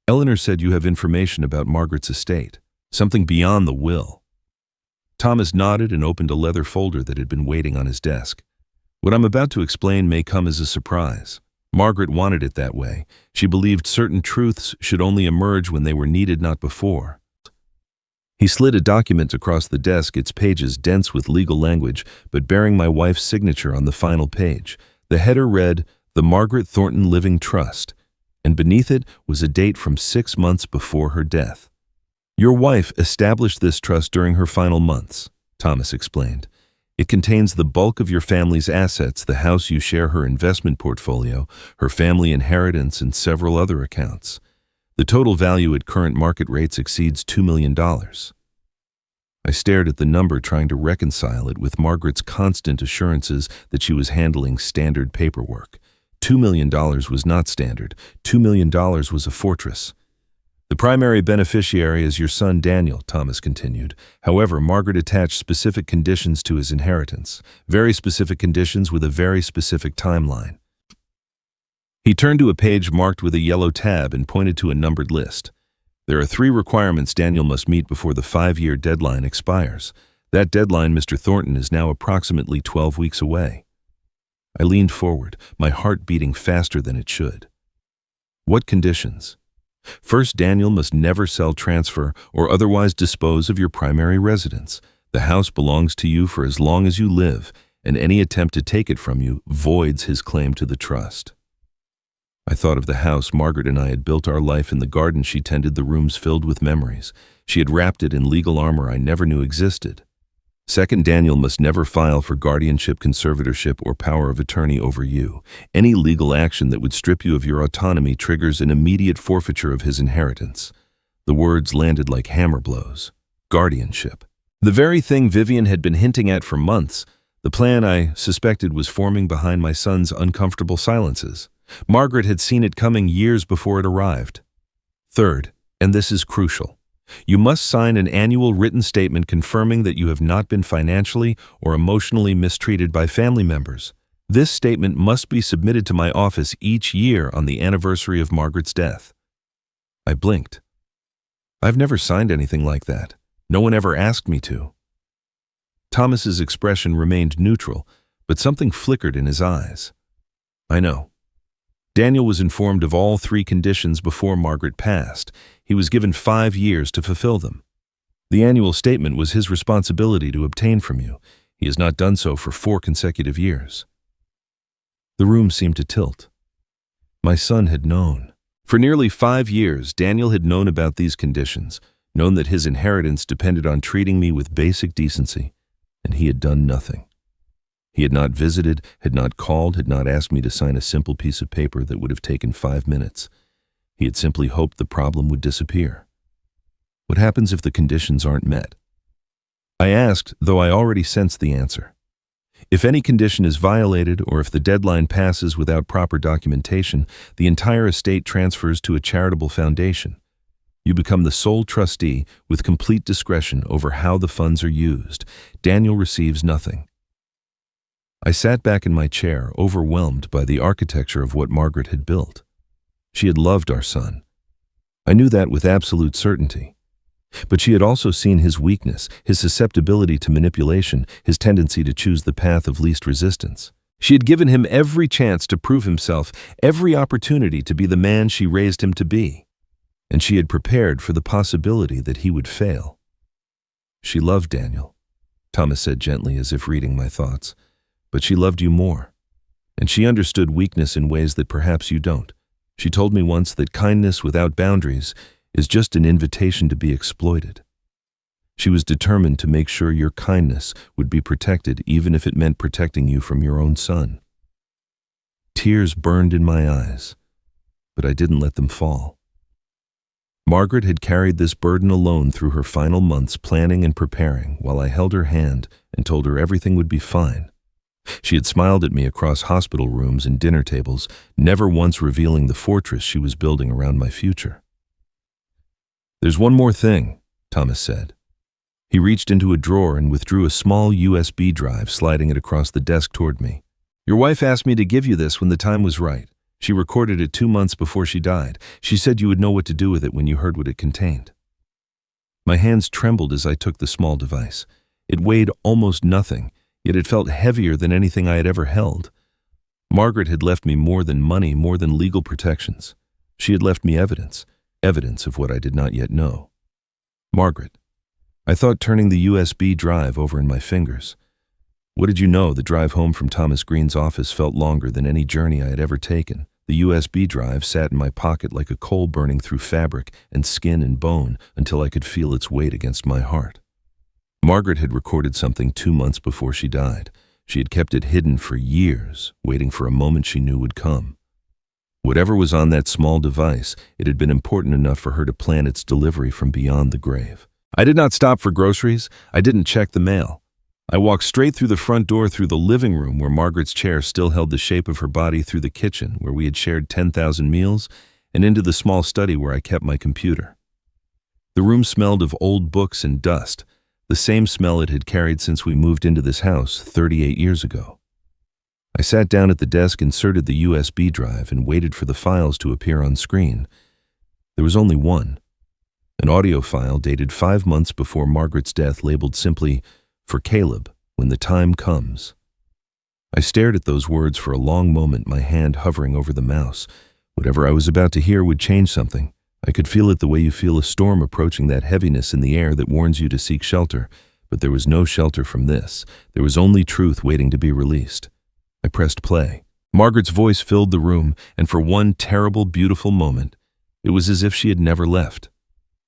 Eleanor said you have information about Margaret's estate, something beyond the will." Thomas nodded and opened a leather folder that had been waiting on his desk. What I'm about to explain may come as a surprise. Margaret wanted it that way. She believed certain truths should only emerge when they were needed, not before. He slid a document across the desk, its pages dense with legal language, but bearing my wife's signature on the final page. The header read, "The Margaret Thornton Living Trust," and beneath it was a date from 6 months before her death. "Your wife established this trust during her final months," Thomas explained. "It contains the bulk of your family's assets, the house you share, her investment portfolio, her family inheritance, and several other accounts. The total value at current market rates exceeds $2 million. I stared at the number, trying to reconcile it with Margaret's constant assurances that she was handling standard paperwork. $2 million was not standard. $2 million was a fortress. "The primary beneficiary is your son Daniel," Thomas continued. "However, Margaret attached specific conditions to his inheritance, very specific conditions with a very specific timeline." He turned to a page marked with a yellow tab and pointed to a numbered list. "There are 3 requirements Daniel must meet before the 5-year deadline expires. That deadline, Mr. Thornton, is now approximately 12 weeks away." I leaned forward, my heart beating faster than it should. "What conditions?" "First, Daniel must never sell, transfer, or otherwise dispose of your primary residence. The house belongs to you for as long as you live, and any attempt to take it from you voids his claim to the trust." I thought of the house Margaret and I had built, our life in the garden she tended, the rooms filled with memories. She had wrapped it in legal armor I never knew existed. Second, Daniel must never file for guardianship, conservatorship, or power of attorney over you. Any legal action that would strip you of your autonomy triggers an immediate forfeiture of his inheritance. The words landed like hammer blows. Guardianship. The very thing Vivian had been hinting at for months. The plan I suspected was forming behind my son's uncomfortable silences. Margaret had seen it coming years before it arrived. Third, and this is crucial, you must sign an annual written statement confirming that you have not been financially or emotionally mistreated by family members. This statement must be submitted to my office each year on the anniversary of Margaret's death. I blinked. "I've never signed anything like that. No one ever asked me to." Thomas's expression remained neutral, but something flickered in his eyes. "I know. Daniel was informed of all 3 conditions before Margaret passed. He was given 5 years to fulfill them. The annual statement was his responsibility to obtain from you. He has not done so for 4 consecutive years." The room seemed to tilt. My son had known. For nearly 5 years, Daniel had known about these conditions, known that his inheritance depended on treating me with basic decency, and he had done nothing. He had not visited, had not called, had not asked me to sign a simple piece of paper that would have taken 5 minutes. He had simply hoped the problem would disappear. What happens if the conditions aren't met? I asked, though I already sensed the answer. If any condition is violated, or if the deadline passes without proper documentation, the entire estate transfers to a charitable foundation. You become the sole trustee with complete discretion over how the funds are used. Daniel receives nothing. I sat back in my chair, overwhelmed by the architecture of what Margaret had built. She had loved our son. I knew that with absolute certainty. But she had also seen his weakness, his susceptibility to manipulation, his tendency to choose the path of least resistance. She had given him every chance to prove himself, every opportunity to be the man she raised him to be. And she had prepared for the possibility that he would fail. "She loved Daniel," Thomas said gently, as if reading my thoughts. "But she loved you more. And she understood weakness in ways that perhaps you don't. She told me once that kindness without boundaries is just an invitation to be exploited. She was determined to make sure your kindness would be protected, even if it meant protecting you from your own son." Tears burned in my eyes, but I didn't let them fall. Margaret had carried this burden alone through her final months, planning and preparing, while I held her hand and told her everything would be fine. She had smiled at me across hospital rooms and dinner tables, never once revealing the fortress she was building around my future. "There's one more thing," Thomas said. He reached into a drawer and withdrew a small USB drive, sliding it across the desk toward me. "Your wife asked me to give you this when the time was right. She recorded it 2 months before she died. She said you would know what to do with it when you heard what it contained." My hands trembled as I took the small device. It weighed almost nothing, yet it felt heavier than anything I had ever held. Margaret had left me more than money, more than legal protections. She had left me evidence of what I did not yet know. Margaret. I thought turning the USB drive over in my fingers. What did you know? The drive home from Thomas Green's office felt longer than any journey I had ever taken. The USB drive sat in my pocket like a coal burning through fabric and skin and bone until I could feel its weight against my heart. Margaret had recorded something 2 months before she died. She had kept it hidden for years, waiting for a moment she knew would come. Whatever was on that small device, it had been important enough for her to plan its delivery from beyond the grave. I did not stop for groceries. I didn't check the mail. I walked straight through the front door, through the living room where Margaret's chair still held the shape of her body, through the kitchen where we had shared 10,000 meals, and into the small study where I kept my computer. The room smelled of old books and dust, the same smell it had carried since we moved into this house 38 years ago. I sat down at the desk, inserted the USB drive, and waited for the files to appear on screen. There was only one, an audio file dated 5 months before Margaret's death, labeled simply, "For Caleb, when the time comes." I stared at those words for a long moment, my hand hovering over the mouse. Whatever I was about to hear would change something. I could feel it the way you feel a storm approaching, that heaviness in the air that warns you to seek shelter. But there was no shelter from this. There was only truth waiting to be released. I pressed play. Margaret's voice filled the room, and for one terrible, beautiful moment, it was as if she had never left.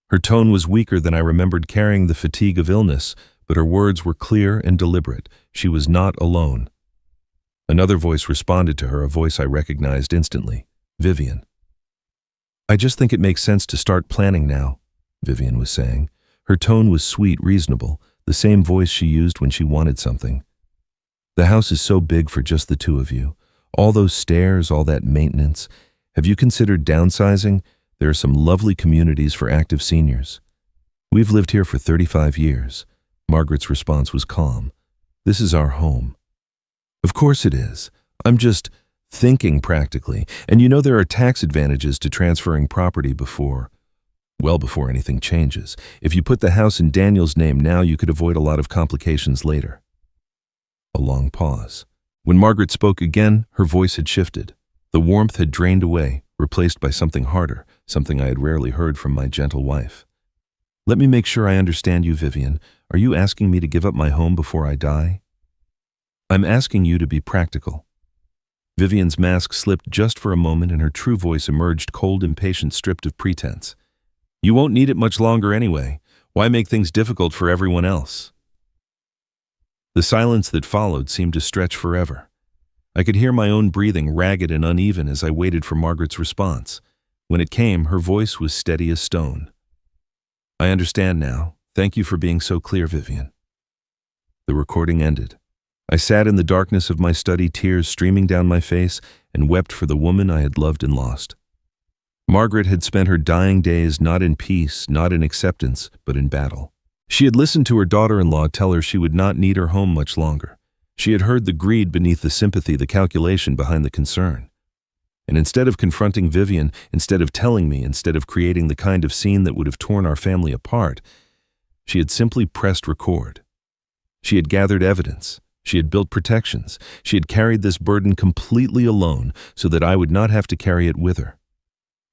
Her tone was weaker than I remembered, carrying the fatigue of illness, but her words were clear and deliberate. She was not alone. Another voice responded to her, a voice I recognized instantly. Vivian. "I just think it makes sense to start planning now," Vivian was saying. Her tone was sweet, reasonable, the same voice she used when she wanted something. "The house is so big for just the two of you. All those stairs, all that maintenance. Have you considered downsizing? There are some lovely communities for active seniors." "We've lived here for 35 years. Margaret's response was calm. "This is our home." "Of course it is. I'm just thinking practically. And you know there are tax advantages to transferring property before anything changes. If you put the house in Daniel's name now, you could avoid a lot of complications later." A long pause. When Margaret spoke again, her voice had shifted. The warmth had drained away, replaced by something harder, something I had rarely heard from my gentle wife. "Let me make sure I understand you, Vivian. Are you asking me to give up my home before I die?" "I'm asking you to be practical." Vivian's mask slipped just for a moment, and her true voice emerged, cold, impatient, stripped of pretense. "You won't need it much longer anyway. Why make things difficult for everyone else?" The silence that followed seemed to stretch forever. I could hear my own breathing, ragged and uneven, as I waited for Margaret's response. When it came, her voice was steady as stone. "I understand now. Thank you for being so clear, Vivian." The recording ended. I sat in the darkness of my study, tears streaming down my face, and wept for the woman I had loved and lost. Margaret had spent her dying days not in peace, not in acceptance, but in battle. She had listened to her daughter-in-law tell her she would not need her home much longer. She had heard the greed beneath the sympathy, the calculation behind the concern. And instead of confronting Vivian, instead of telling me, instead of creating the kind of scene that would have torn our family apart, she had simply pressed record. She had gathered evidence. She had built protections. She had carried this burden completely alone so that I would not have to carry it with her.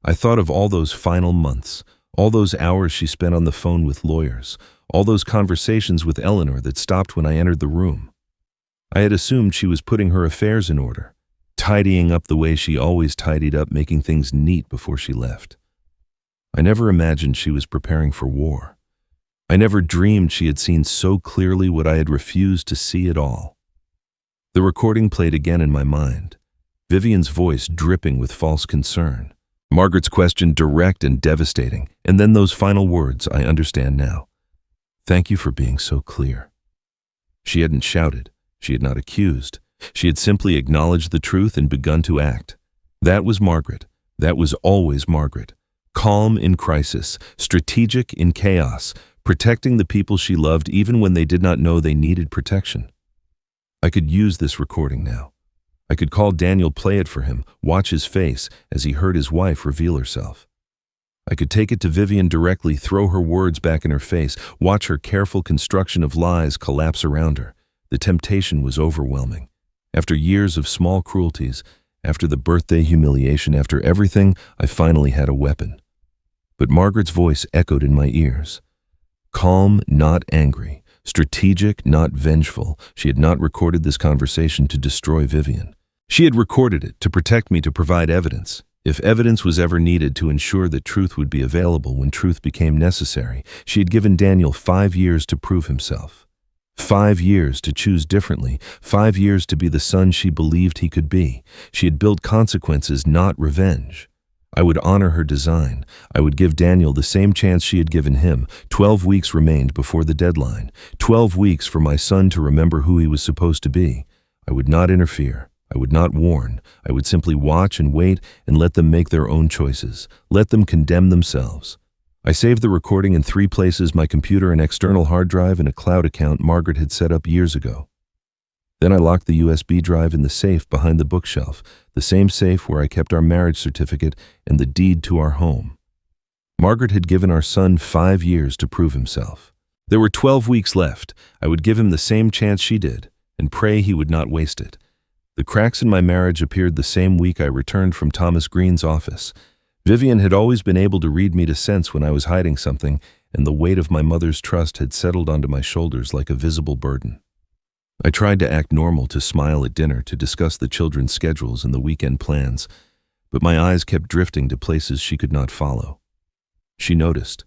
I thought of all those final months, all those hours she spent on the phone with lawyers, all those conversations with Eleanor that stopped when I entered the room. I had assumed she was putting her affairs in order, tidying up the way she always tidied up, making things neat before she left. I never imagined she was preparing for war. I never dreamed she had seen so clearly what I had refused to see at all. The recording played again in my mind, Vivian's voice dripping with false concern. Margaret's question direct and devastating, and then those final words, "I understand now. Thank you for being so clear." She hadn't shouted. She had not accused. She had simply acknowledged the truth and begun to act. That was Margaret. That was always Margaret. Calm in crisis, strategic in chaos, protecting the people she loved even when they did not know they needed protection. I could use this recording now. I could call Daniel, play it for him, watch his face as he heard his wife reveal herself. I could take it to Vivian directly, throw her words back in her face, watch her careful construction of lies collapse around her. The temptation was overwhelming. After years of small cruelties, after the birthday humiliation, after everything, I finally had a weapon. But Margaret's voice echoed in my ears. Calm, not angry. Strategic, not vengeful. She had not recorded this conversation to destroy Vivian. She had recorded it to protect me, to provide evidence. If evidence was ever needed, to ensure that truth would be available when truth became necessary. She had given Daniel 5 years to prove himself. 5 years to choose differently. 5 years to be the son she believed he could be. She had built consequences, not revenge. I would honor her design. I would give Daniel the same chance she had given him. 12 weeks remained before the deadline. 12 weeks for my son to remember who he was supposed to be. I would not interfere. I would not warn. I would simply watch and wait and let them make their own choices. Let them condemn themselves. I saved the recording in 3 places: my computer, an external hard drive, and a cloud account Margaret had set up years ago. Then I locked the USB drive in the safe behind the bookshelf, the same safe where I kept our marriage certificate and the deed to our home. Margaret had given our son 5 years to prove himself. There were 12 weeks left. I would give him the same chance she did, and pray he would not waste it. The cracks in my marriage appeared the same week I returned from Thomas Green's office. Vivian had always been able to read me to sense when I was hiding something, and the weight of my mother's trust had settled onto my shoulders like a visible burden. I tried to act normal, to smile at dinner, to discuss the children's schedules and the weekend plans, but my eyes kept drifting to places she could not follow. She noticed.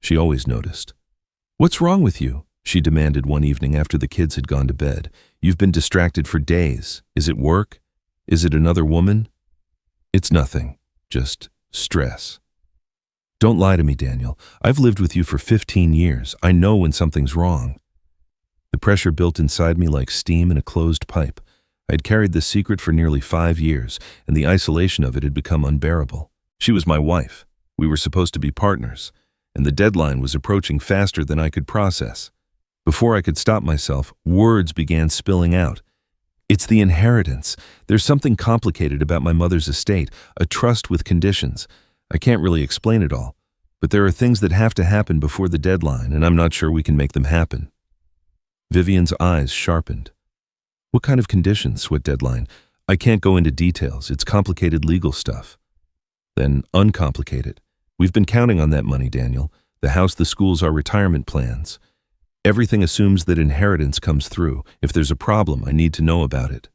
She always noticed. "What's wrong with you?" she demanded one evening after the kids had gone to bed. "You've been distracted for days. Is it work? Is it another woman?" "It's nothing. Just stress." "Don't lie to me, Daniel. I've lived with you for 15 years. I know when something's wrong." The pressure built inside me like steam in a closed pipe. I had carried this secret for nearly 5 years, and the isolation of it had become unbearable. She was my wife. We were supposed to be partners, and the deadline was approaching faster than I could process. Before I could stop myself, words began spilling out. "It's the inheritance. There's something complicated about my mother's estate, a trust with conditions. I can't really explain it all, but there are things that have to happen before the deadline, and I'm not sure we can make them happen." Vivian's eyes sharpened. "What kind of conditions? What deadline? I can't go into details. It's complicated legal stuff." "Then uncomplicate it. We've been counting on that money, Daniel. The house, the schools, our retirement plans. Everything assumes that inheritance comes through. If there's a problem, I need to know about it."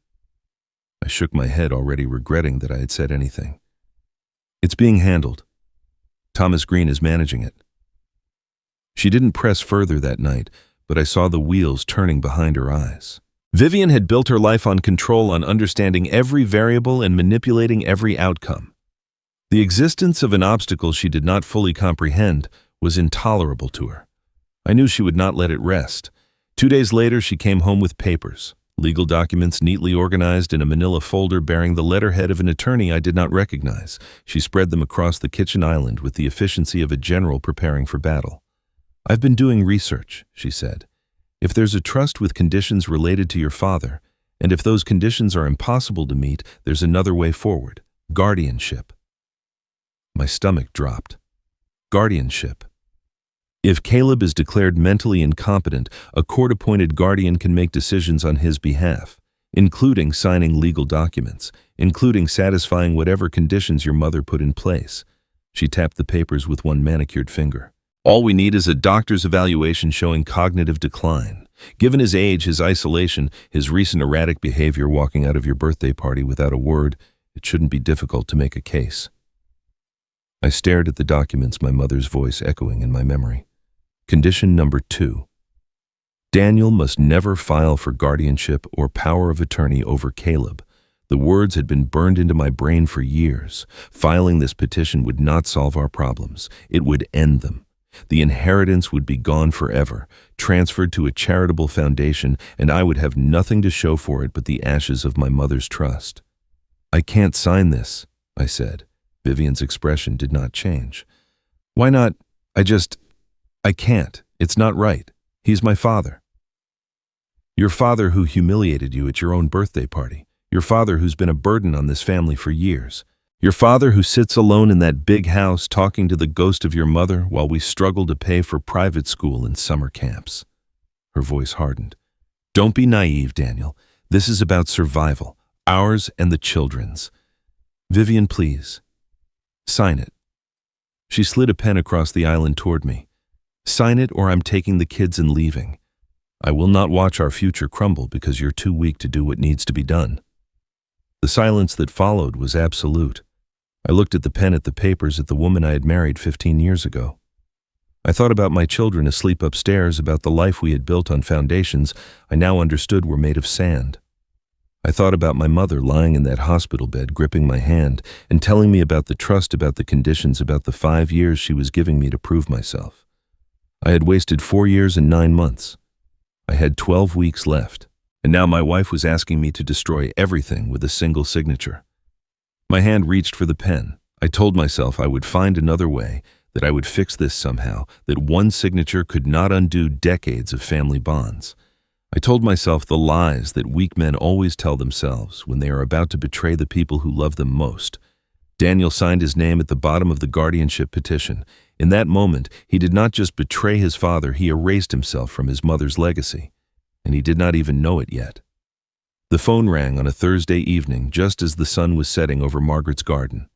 I shook my head, already regretting that I had said anything. "It's being handled. Thomas Green is managing it." She didn't press further that night, but I saw the wheels turning behind her eyes. Vivian had built her life on control, on understanding every variable and manipulating every outcome. The existence of an obstacle she did not fully comprehend was intolerable to her. I knew she would not let it rest. 2 days later, she came home with papers, legal documents neatly organized in a manila folder bearing the letterhead of an attorney I did not recognize. She spread them across the kitchen island with the efficiency of a general preparing for battle. "I've been doing research," she said. "If there's a trust with conditions related to your father, and if those conditions are impossible to meet, there's another way forward: guardianship." My stomach dropped. Guardianship. If Caleb is declared mentally incompetent, a court-appointed guardian can make decisions on his behalf, including signing legal documents, including satisfying whatever conditions your mother put in place. She tapped the papers with one manicured finger. "All we need is a doctor's evaluation showing cognitive decline. Given his age, his isolation, his recent erratic behavior walking out of your birthday party without a word, it shouldn't be difficult to make a case." I stared at the documents, my mother's voice echoing in my memory. Condition number 2. Daniel must never file for guardianship or power of attorney over Caleb. The words had been burned into my brain for years. Filing this petition would not solve our problems. It would end them. The inheritance would be gone forever, transferred to a charitable foundation, and I would have nothing to show for it but the ashes of my mother's trust. "I can't sign this," I said. Vivian's expression did not change. "Why not? I can't. It's not right. He's my father." "Your father who humiliated you at your own birthday party. Your father who's been a burden on this family for years. Your father who sits alone in that big house talking to the ghost of your mother while we struggle to pay for private school and summer camps." Her voice hardened. "Don't be naive, Daniel. This is about survival, ours and the children's. Vivian, please. Sign it." She slid a pen across the island toward me. "Sign it or I'm taking the kids and leaving. I will not watch our future crumble because you're too weak to do what needs to be done." The silence that followed was absolute. I looked at the pen, at the papers, at the woman I had married 15 years ago. I thought about my children asleep upstairs, about the life we had built on foundations I now understood were made of sand. I thought about my mother lying in that hospital bed, gripping my hand and telling me about the trust, about the conditions, about the 5 years she was giving me to prove myself. I had wasted 4 years and 9 months. I had 12 weeks left, and now my wife was asking me to destroy everything with a single signature. My hand reached for the pen. I told myself I would find another way, that I would fix this somehow, that one signature could not undo decades of family bonds. I told myself the lies that weak men always tell themselves when they are about to betray the people who love them most. Daniel signed his name at the bottom of the guardianship petition. In that moment, he did not just betray his father, he erased himself from his mother's legacy, and he did not even know it yet. The phone rang on a Thursday evening, just as the sun was setting over Margaret's garden.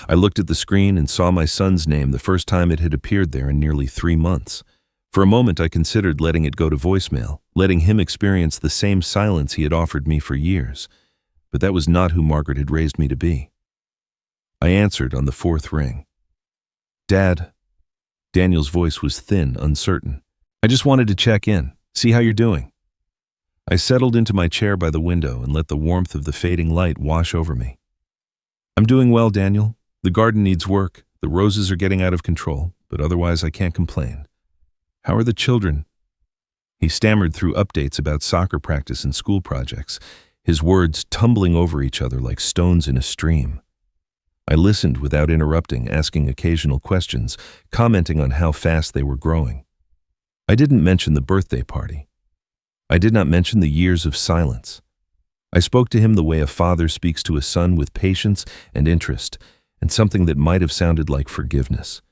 I looked at the screen and saw my son's name, the first time it had appeared there in nearly 3 months. For a moment, I considered letting it go to voicemail, letting him experience the same silence he had offered me for years. But that was not who Margaret had raised me to be. I answered on the 4th ring. "Dad." Daniel's voice was thin, uncertain. "I just wanted to check in, see how you're doing." I settled into my chair by the window and let the warmth of the fading light wash over me. "I'm doing well, Daniel. The garden needs work, the roses are getting out of control, but otherwise I can't complain. How are the children?" He stammered through updates about soccer practice and school projects, his words tumbling over each other like stones in a stream. I listened without interrupting, asking occasional questions, commenting on how fast they were growing. I didn't mention the birthday party. I did not mention the years of silence. I spoke to him the way a father speaks to a son, with patience and interest, and something that might have sounded like forgiveness.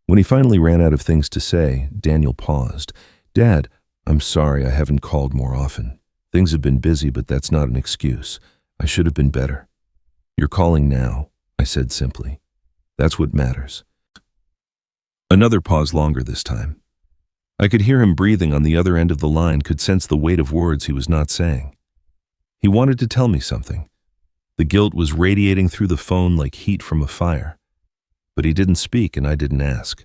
When he finally ran out of things to say, Daniel paused. "Dad, I'm sorry I haven't called more often. Things have been busy, but that's not an excuse. I should have been better." "You're calling now," I said simply. "That's what matters." Another pause, longer this time. I could hear him breathing on the other end of the line, could sense the weight of words he was not saying. He wanted to tell me something. The guilt was radiating through the phone like heat from a fire. But he didn't speak, and I didn't ask.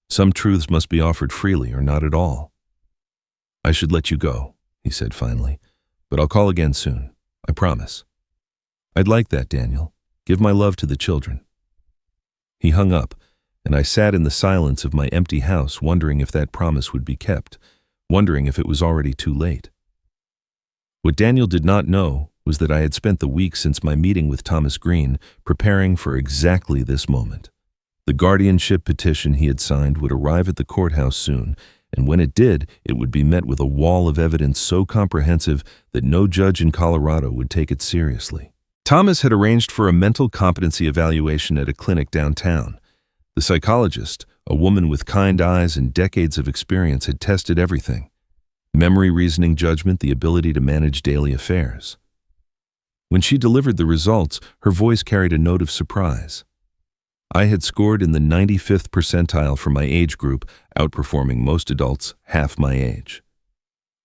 Some truths must be offered freely or not at all. "I should let you go," he said finally, "but I'll call again soon. I promise." "I'd like that, Daniel. Give my love to the children." He hung up, and I sat in the silence of my empty house, wondering if that promise would be kept, wondering if it was already too late. What Daniel did not know was that I had spent the week since my meeting with Thomas Green preparing for exactly this moment. The guardianship petition he had signed would arrive at the courthouse soon, and when it did, it would be met with a wall of evidence so comprehensive that no judge in Colorado would take it seriously. Thomas had arranged for a mental competency evaluation at a clinic downtown. The psychologist, a woman with kind eyes and decades of experience, had tested everything: memory, reasoning, judgment, the ability to manage daily affairs. When she delivered the results, her voice carried a note of surprise. I had scored in the 95th percentile for my age group, outperforming most adults half my age.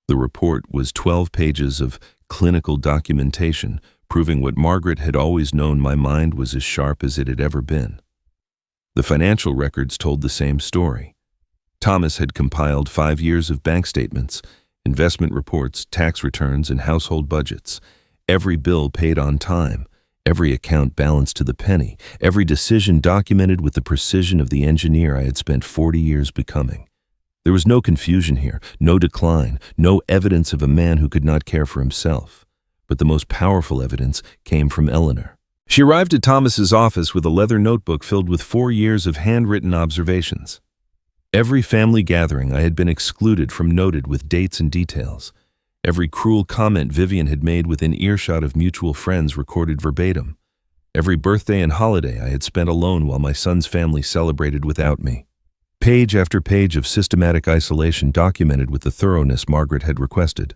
The report was 12 pages of clinical documentation, proving what Margaret had always known: my mind was as sharp as it had ever been. The financial records told the same story. Thomas had compiled 5 years of bank statements, investment reports, tax returns, and household budgets. Every bill paid on time, every account balanced to the penny, every decision documented with the precision of the engineer I had spent 40 years becoming. There was no confusion here, no decline, no evidence of a man who could not care for himself. But the most powerful evidence came from Eleanor. She arrived at Thomas's office with a leather notebook filled with 4 years of handwritten observations. Every family gathering I had been excluded from noted with dates and details. Every cruel comment Vivian had made within earshot of mutual friends recorded verbatim. Every birthday and holiday I had spent alone while my son's family celebrated without me. Page after page of systematic isolation documented with the thoroughness Margaret had requested.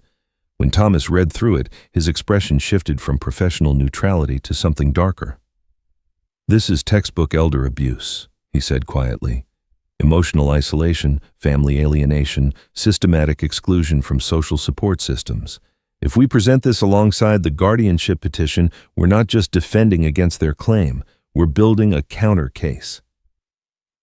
When Thomas read through it, his expression shifted from professional neutrality to something darker. "This is textbook elder abuse," he said quietly. "Emotional isolation, family alienation, systematic exclusion from social support systems. If we present this alongside the guardianship petition, we're not just defending against their claim, we're building a counter case."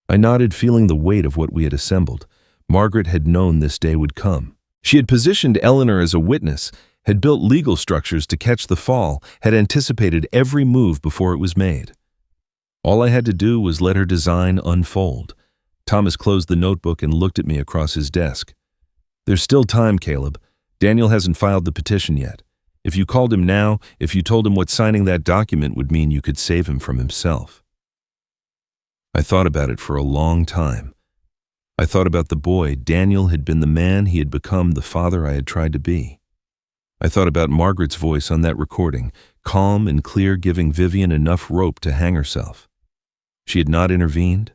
I nodded, feeling the weight of what we had assembled. Margaret had known this day would come. She had positioned Eleanor as a witness, had built legal structures to catch the fall, had anticipated every move before it was made. All I had to do was let her design unfold. Thomas closed the notebook and looked at me across his desk. "There's still time, Caleb. Daniel hasn't filed the petition yet. If you called him now, if you told him what signing that document would mean, you could save him from himself." I thought about it for a long time. I thought about the boy. Daniel had been the man he had become, the father I had tried to be. I thought about Margaret's voice on that recording, calm and clear, giving Vivian enough rope to hang herself. She had not intervened.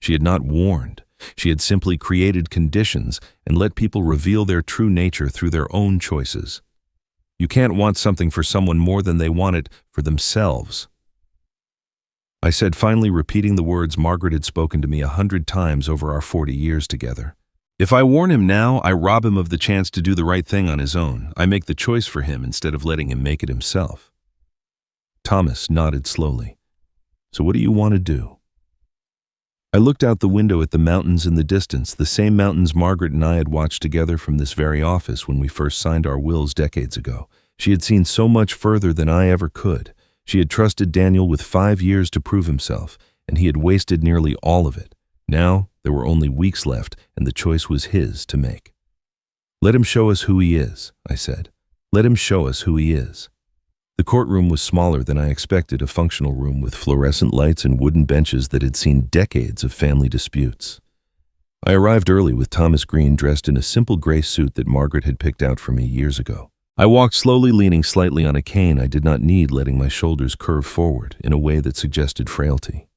She had not warned. She had simply created conditions and let people reveal their true nature through their own choices. You can't want something for someone more than they want it for themselves. I said, finally repeating the words Margaret had spoken to me 100 times over our 40 years together. "If I warn him now, I rob him of the chance to do the right thing on his own. I make the choice for him instead of letting him make it himself." Thomas nodded slowly. "So what do you want to do?" I looked out the window at the mountains in the distance, the same mountains Margaret and I had watched together from this very office when we first signed our wills decades ago. She had seen so much further than I ever could. She had trusted Daniel with 5 years to prove himself, and he had wasted nearly all of it. Now, there were only weeks left, and the choice was his to make. "Let him show us who he is," I said. "Let him show us who he is." The courtroom was smaller than I expected, a functional room with fluorescent lights and wooden benches that had seen decades of family disputes. I arrived early with Thomas Green dressed in a simple gray suit that Margaret had picked out for me years ago. I walked slowly, leaning slightly on a cane I did not need, letting my shoulders curve forward in a way that suggested frailty.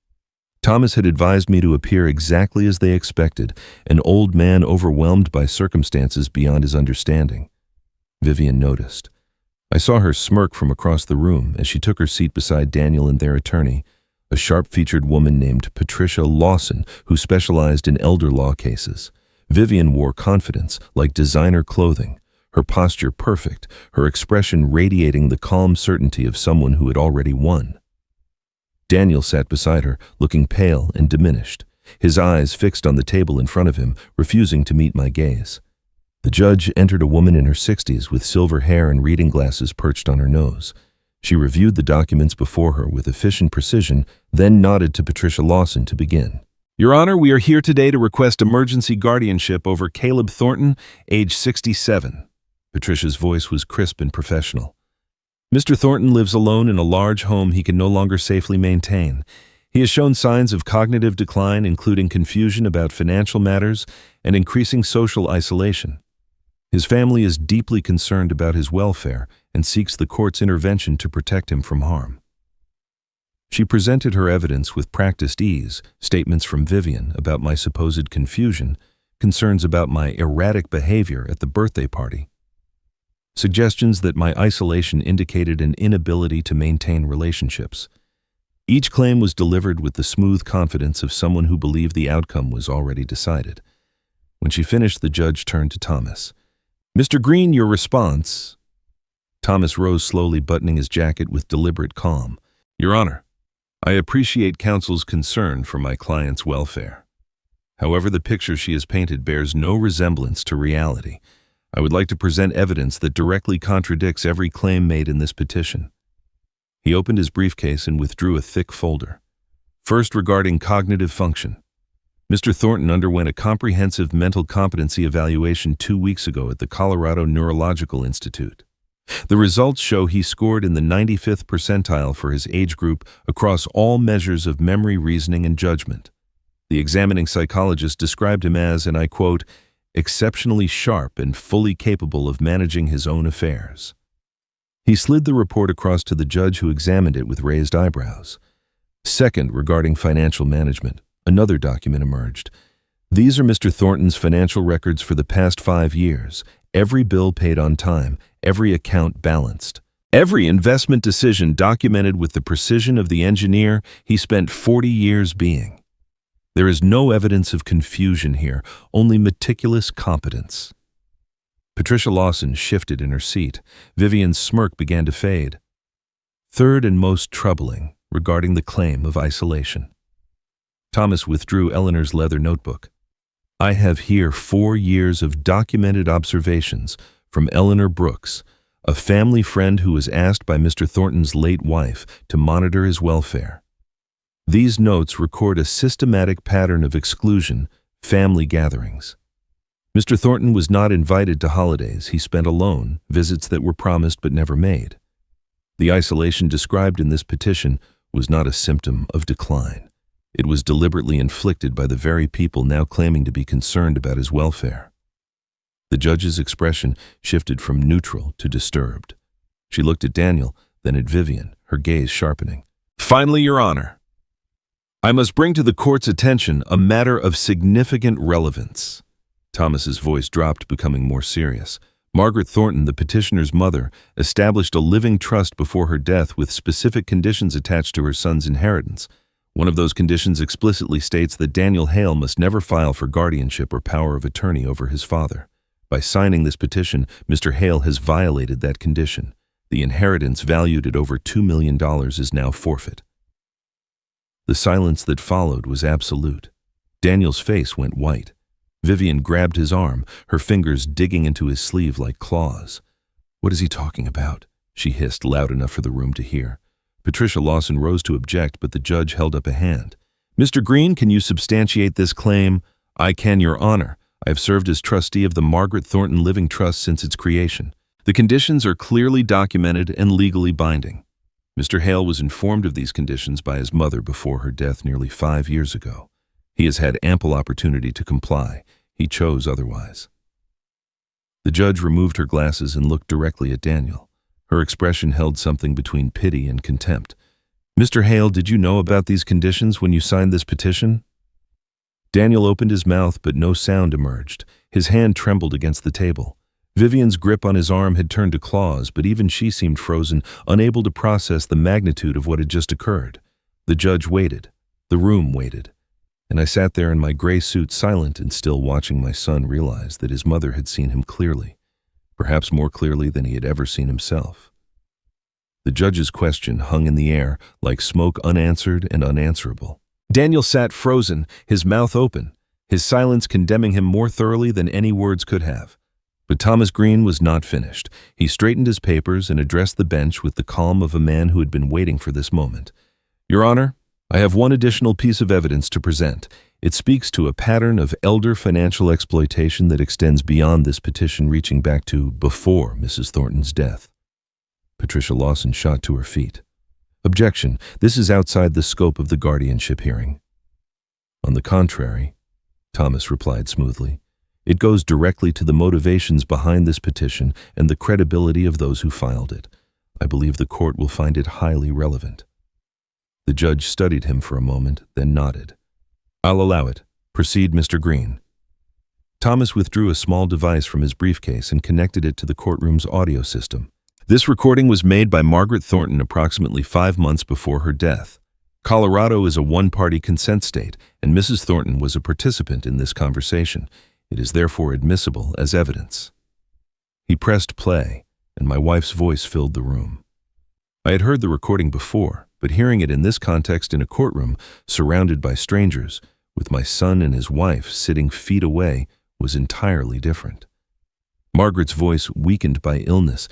Thomas had advised me to appear exactly as they expected, an old man overwhelmed by circumstances beyond his understanding. Vivian noticed. I saw her smirk from across the room as she took her seat beside Daniel and their attorney, a sharp-featured woman named Patricia Lawson, who specialized in elder law cases. Vivian wore confidence, like designer clothing, her posture perfect, her expression radiating the calm certainty of someone who had already won. Daniel sat beside her, looking pale and diminished, his eyes fixed on the table in front of him, refusing to meet my gaze. The judge entered, a woman in her 60s with silver hair and reading glasses perched on her nose. She reviewed the documents before her with efficient precision, then nodded to Patricia Lawson to begin. "Your Honor, we are here today to request emergency guardianship over Caleb Thornton, age 67. Patricia's voice was crisp and professional. "Mr. Thornton lives alone in a large home he can no longer safely maintain. He has shown signs of cognitive decline, including confusion about financial matters and increasing social isolation. His family is deeply concerned about his welfare and seeks the court's intervention to protect him from harm." She presented her evidence with practiced ease, statements from Vivian about my supposed confusion, concerns about my erratic behavior at the birthday party, suggestions that my isolation indicated an inability to maintain relationships. Each claim was delivered with the smooth confidence of someone who believed the outcome was already decided. When she finished, the judge turned to Thomas. "Mr. Green, your response." Thomas rose slowly, buttoning his jacket with deliberate calm. "Your Honor, I appreciate counsel's concern for my client's welfare. However, the picture she has painted bears no resemblance to reality. I would like to present evidence that directly contradicts every claim made in this petition." He opened his briefcase and withdrew a thick folder. "First, regarding cognitive function. Mr. Thornton underwent a comprehensive mental competency evaluation 2 weeks ago at the Colorado Neurological Institute. The results show he scored in the 95th percentile for his age group across all measures of memory, reasoning, and judgment. The examining psychologist described him as, and I quote, exceptionally sharp and fully capable of managing his own affairs." He slid the report across to the judge, who examined it with raised eyebrows. Second, regarding financial management, another document emerged. These are Mr. Thornton's financial records for the past 5 years. Every bill paid on time, every account balanced. Every investment decision documented with the precision of the engineer he spent 40 years being. There is no evidence of confusion here, only meticulous competence. Patricia Lawson shifted in her seat. Vivian's smirk began to fade. Third and most troubling, regarding the claim of isolation. Thomas withdrew Eleanor's leather notebook. I have here 4 years of documented observations from Eleanor Brooks, a family friend who was asked by Mr. Thornton's late wife to monitor his welfare. These notes record a systematic pattern of exclusion, family gatherings. Mr. Thornton was not invited to holidays he spent alone, visits that were promised but never made. The isolation described in this petition was not a symptom of decline. It was deliberately inflicted by the very people now claiming to be concerned about his welfare. The judge's expression shifted from neutral to disturbed. She looked at Daniel, then at Vivian, her gaze sharpening. Finally, Your Honor, I must bring to the court's attention a matter of significant relevance. Thomas's voice dropped, becoming more serious. Margaret Thornton, the petitioner's mother, established a living trust before her death with specific conditions attached to her son's inheritance. One of those conditions explicitly states that Daniel Hale must never file for guardianship or power of attorney over his father. By signing this petition, Mr. Hale has violated that condition. The inheritance, valued at over $2 million, is now forfeit. The silence that followed was absolute. Daniel's face went white. Vivian grabbed his arm, her fingers digging into his sleeve like claws. What is he talking about? She hissed loud enough for the room to hear. Patricia Lawson rose to object, but the judge held up a hand. Mr. Green, can you substantiate this claim? I can, Your Honor. I have served as trustee of the Margaret Thornton Living Trust since its creation. The conditions are clearly documented and legally binding. Mr. Hale was informed of these conditions by his mother before her death nearly 5 years ago. He has had ample opportunity to comply. He chose otherwise. The judge removed her glasses and looked directly at Daniel. Her expression held something between pity and contempt. Mr. Hale, did you know about these conditions when you signed this petition? Daniel opened his mouth, but no sound emerged. His hand trembled against the table. Vivian's grip on his arm had turned to claws, but even she seemed frozen, unable to process the magnitude of what had just occurred. The judge waited. The room waited. And I sat there in my gray suit, silent and still, watching my son realize that his mother had seen him clearly, perhaps more clearly than he had ever seen himself. The judge's question hung in the air like smoke, unanswered and unanswerable. Daniel sat frozen, his mouth open, his silence condemning him more thoroughly than any words could have. But Thomas Green was not finished. He straightened his papers and addressed the bench with the calm of a man who had been waiting for this moment. Your Honor, I have one additional piece of evidence to present. It speaks to a pattern of elder financial exploitation that extends beyond this petition, reaching back to before Mrs. Thornton's death. Patricia Lawson shot to her feet. Objection. This is outside the scope of the guardianship hearing. On the contrary, Thomas replied smoothly, it goes directly to the motivations behind this petition and the credibility of those who filed it. I believe the court will find it highly relevant. The judge studied him for a moment, then nodded. I'll allow it. Proceed, Mr. Green. Thomas withdrew a small device from his briefcase and connected it to the courtroom's audio system. This recording was made by Margaret Thornton approximately 5 months before her death. Colorado is a one-party consent state, and Mrs. Thornton was a participant in this conversation. It is therefore admissible as evidence. He pressed play, and my wife's voice filled the room. I had heard the recording before, but hearing it in this context in a courtroom, surrounded by strangers, with my son and his wife sitting feet away, was entirely different. Margaret's voice, weakened by illness,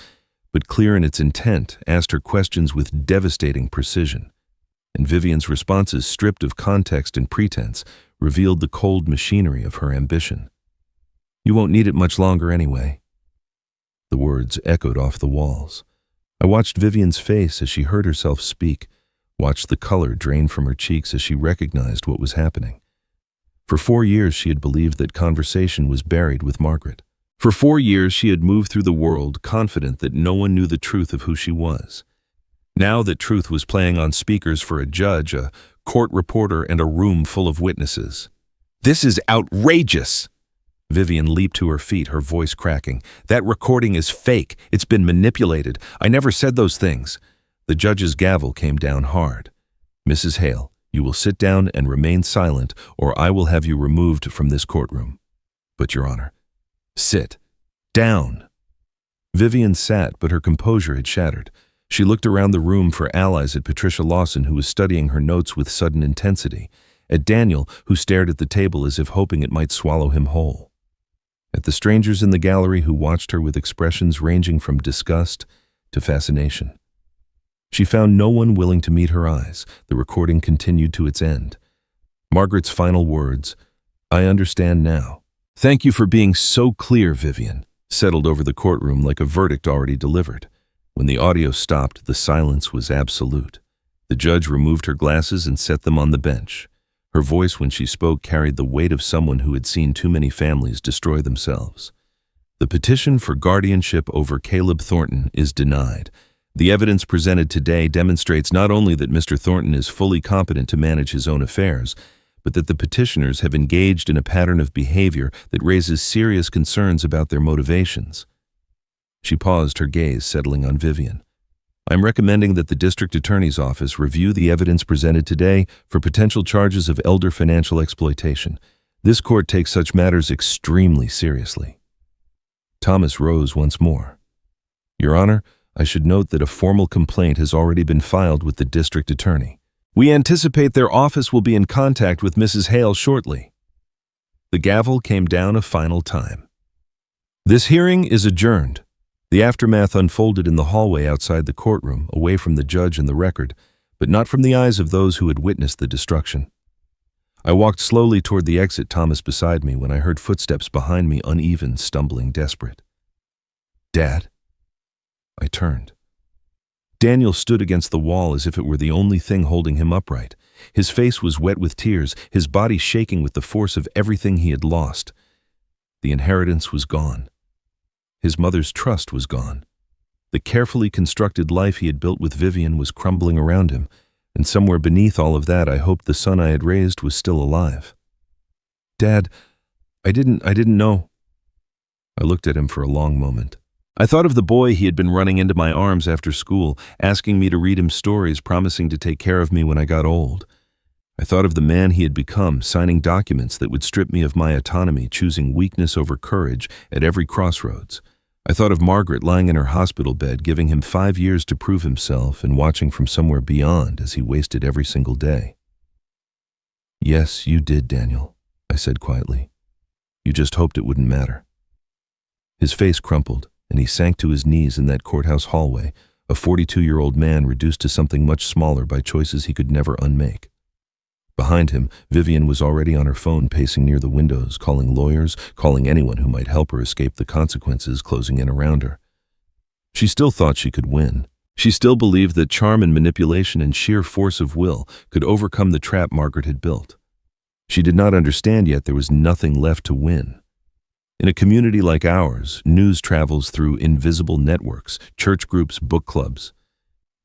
but clear in its intent, asked her questions with devastating precision, and Vivian's responses, stripped of context and pretense, revealed the cold machinery of her ambition. You won't need it much longer anyway. The words echoed off the walls. I watched Vivian's face as she heard herself speak, watched the color drain from her cheeks as she recognized what was happening. For 4 years she had believed that conversation was buried with Margaret. For 4 years, she had moved through the world confident that no one knew the truth of who she was. Now that truth was playing on speakers for a judge, a court reporter, and a room full of witnesses. "This is outrageous!" Vivian leaped to her feet, her voice cracking. "That recording is fake. It's been manipulated. I never said those things." The judge's gavel came down hard. "Mrs. Hale, you will sit down and remain silent, or I will have you removed from this courtroom." "But, Your Honor." "Sit down." Vivian sat, but her composure had shattered. She looked around the room for allies, at Patricia Lawson, who was studying her notes with sudden intensity, at Daniel, who stared at the table as if hoping it might swallow him whole, at the strangers in the gallery who watched her with expressions ranging from disgust to fascination. She found no one willing to meet her eyes. The recording continued to its end. Margaret's final words, "I understand now. Thank you for being so clear, Vivian," settled over the courtroom like a verdict already delivered. When the audio stopped, the silence was absolute. The judge removed her glasses and set them on the bench. Her voice when she spoke carried the weight of someone who had seen too many families destroy themselves. "The petition for guardianship over Caleb Thornton is denied. The evidence presented today demonstrates not only that Mr. Thornton is fully competent to manage his own affairs, but that the petitioners have engaged in a pattern of behavior that raises serious concerns about their motivations." She paused, her gaze settling on Vivian. "I'm recommending that the district attorney's office review the evidence presented today for potential charges of elder financial exploitation. This court takes such matters extremely seriously." Thomas rose once more. "Your Honor, I should note that a formal complaint has already been filed with the district attorney. We anticipate their office will be in contact with Mrs. Hale shortly." The gavel came down a final time. "This hearing is adjourned." The aftermath unfolded in the hallway outside the courtroom, away from the judge and the record, but not from the eyes of those who had witnessed the destruction. I walked slowly toward the exit, Thomas beside me, when I heard footsteps behind me, uneven, stumbling, desperate. "Dad?" I turned. Daniel stood against the wall as if it were the only thing holding him upright. His face was wet with tears, his body shaking with the force of everything he had lost. The inheritance was gone. His mother's trust was gone. The carefully constructed life he had built with Vivian was crumbling around him, and somewhere beneath all of that, I hoped the son I had raised was still alive. "Dad, I didn't know." I looked at him for a long moment. I thought of the boy he had been running into my arms after school, asking me to read him stories, promising to take care of me when I got old. I thought of the man he had become, signing documents that would strip me of my autonomy, choosing weakness over courage at every crossroads. I thought of Margaret lying in her hospital bed, giving him 5 years to prove himself and watching from somewhere beyond as he wasted every single day. "Yes, you did, Daniel," I said quietly. "You just hoped it wouldn't matter." His face crumpled, and he sank to his knees in that courthouse hallway, a 42-year-old man reduced to something much smaller by choices he could never unmake. Behind him, Vivian was already on her phone, pacing near the windows, calling lawyers, calling anyone who might help her escape the consequences closing in around her. She still thought she could win. She still believed that charm and manipulation and sheer force of will could overcome the trap Margaret had built. She did not understand yet there was nothing left to win. In a community like ours, news travels through invisible networks, church groups, book clubs,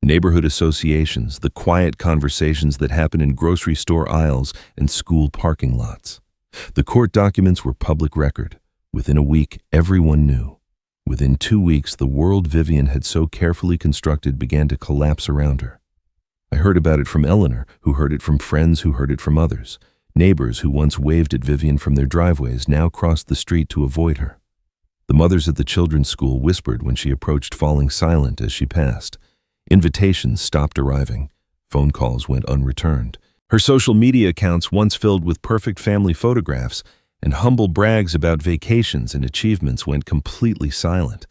neighborhood associations, the quiet conversations that happen in grocery store aisles and school parking lots. The court documents were public record. Within a week, everyone knew. Within 2 weeks, the world Vivian had so carefully constructed began to collapse around her. I heard about it from Eleanor, who heard it from friends who heard it from others. Neighbors who once waved at Vivian from their driveways now crossed the street to avoid her. The mothers at the children's school whispered when she approached, falling silent as she passed. Invitations stopped arriving. Phone calls went unreturned. Her social media accounts, once filled with perfect family photographs and humble brags about vacations and achievements, went completely silent.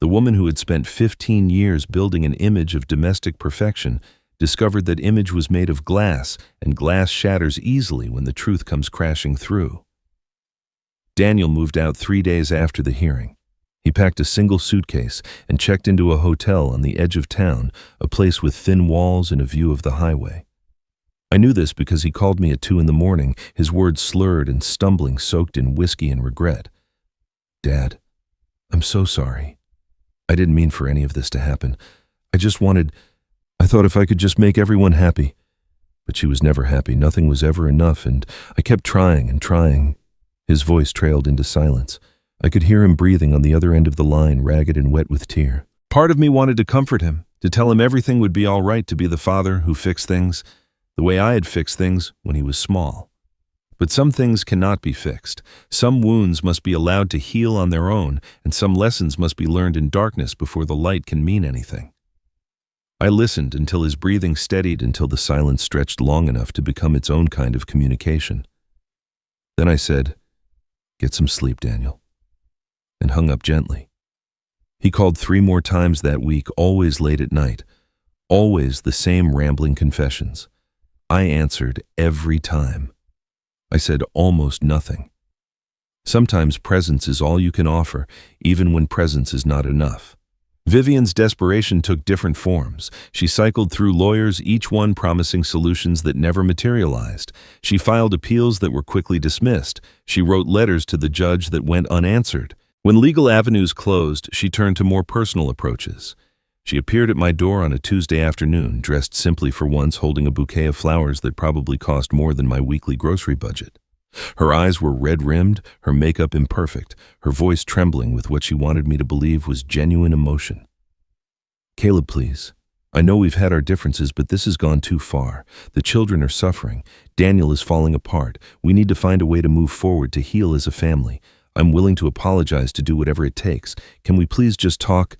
The woman who had spent 15 years building an image of domestic perfection discovered that image was made of glass, and glass shatters easily when the truth comes crashing through. Daniel moved out 3 days after the hearing. He packed a single suitcase and checked into a hotel on the edge of town, a place with thin walls and a view of the highway. I knew this because he called me at 2 a.m, his words slurred and stumbling, soaked in whiskey and regret. "Dad, I'm so sorry. I didn't mean for any of this to happen. I thought if I could just make everyone happy. But she was never happy. Nothing was ever enough, and I kept trying and trying. His voice trailed into silence. I could hear him breathing on the other end of the line, ragged and wet with tear. Part of me wanted to comfort him, to tell him everything would be all right, to be the father who fixed things, the way I had fixed things when he was small. But some things cannot be fixed. Some wounds must be allowed to heal on their own, and some lessons must be learned in darkness before the light can mean anything. I listened until his breathing steadied, until the silence stretched long enough to become its own kind of communication. Then I said, "Get some sleep, Daniel," and hung up gently. He called 3 more times that week, always late at night, always the same rambling confessions. I answered every time. I said almost nothing. Sometimes presence is all you can offer, even when presence is not enough. Vivian's desperation took different forms. She cycled through lawyers, each one promising solutions that never materialized. She filed appeals that were quickly dismissed. She wrote letters to the judge that went unanswered. When legal avenues closed, she turned to more personal approaches. She appeared at my door on a Tuesday afternoon, dressed simply for once, holding a bouquet of flowers that probably cost more than my weekly grocery budget. Her eyes were red-rimmed, her makeup imperfect, her voice trembling with what she wanted me to believe was genuine emotion. "Caleb, please. I know we've had our differences, but this has gone too far. The children are suffering. Daniel is falling apart. We need to find a way to move forward, to heal as a family. I'm willing to apologize, to do whatever it takes. Can we please just talk?"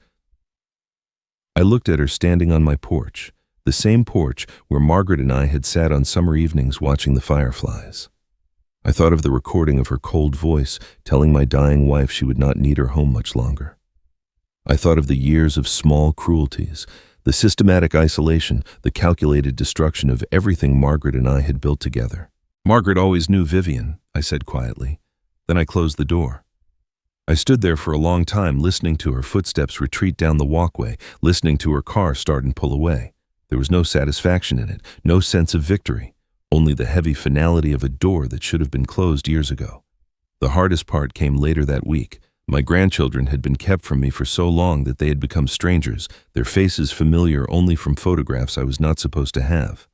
I looked at her standing on my porch, the same porch where Margaret and I had sat on summer evenings watching the fireflies. I thought of the recording of her cold voice telling my dying wife she would not need her home much longer. I thought of the years of small cruelties, the systematic isolation, the calculated destruction of everything Margaret and I had built together. "Margaret always knew Vivian," I said quietly. Then I closed the door. I stood there for a long time, listening to her footsteps retreat down the walkway, listening to her car start and pull away. There was no satisfaction in it, no sense of victory. Only the heavy finality of a door that should have been closed years ago. The hardest part came later that week. My grandchildren had been kept from me for so long that they had become strangers, their faces familiar only from photographs I was not supposed to have.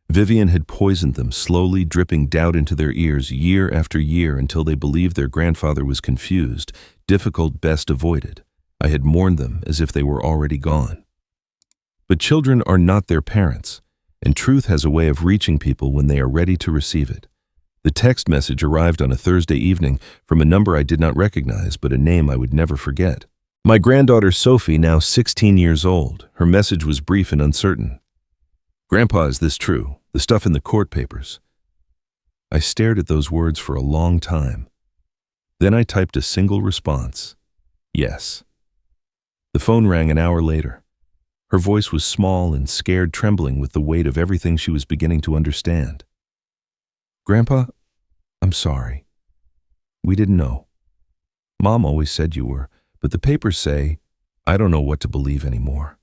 Vivian had poisoned them, slowly dripping doubt into their ears year after year until they believed their grandfather was confused, difficult, best avoided. I had mourned them as if they were already gone. But children are not their parents, and truth has a way of reaching people when they are ready to receive it. The text message arrived on a Thursday evening from a number I did not recognize, but a name I would never forget. My granddaughter Sophie, now 16 years old. Her message was brief and uncertain. "Grandpa, is this true? The stuff in the court papers?" I stared at those words for a long time. Then I typed a single response: "Yes." The phone rang an hour later. Her voice was small and scared, trembling with the weight of everything she was beginning to understand. "Grandpa, I'm sorry. We didn't know. Mom always said you were, but the papers say, I don't know what to believe anymore."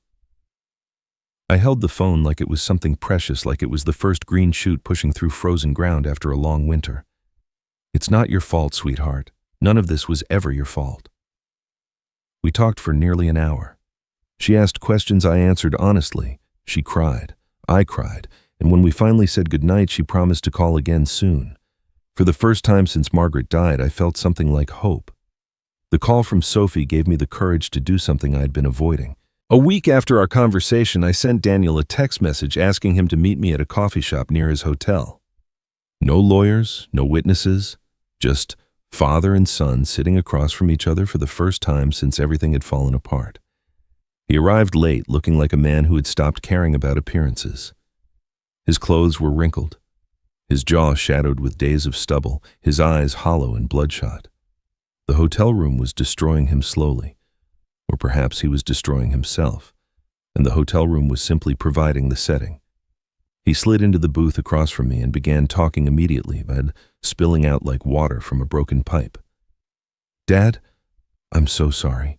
I held the phone like it was something precious, like it was the first green shoot pushing through frozen ground after a long winter. "It's not your fault, sweetheart. None of this was ever your fault." We talked for nearly an hour. She asked questions I answered honestly. She cried. I cried. And when we finally said goodnight, she promised to call again soon. For the first time since Margaret died, I felt something like hope. The call from Sophie gave me the courage to do something I had been avoiding. A week after our conversation, I sent Daniel a text message asking him to meet me at a coffee shop near his hotel. No lawyers, no witnesses, just father and son sitting across from each other for the first time since everything had fallen apart. He arrived late, looking like a man who had stopped caring about appearances. His clothes were wrinkled, his jaw shadowed with days of stubble, his eyes hollow and bloodshot. The hotel room was destroying him slowly, or perhaps he was destroying himself, and the hotel room was simply providing the setting. He slid into the booth across from me and began talking immediately, but spilling out like water from a broken pipe. "Dad, I'm so sorry.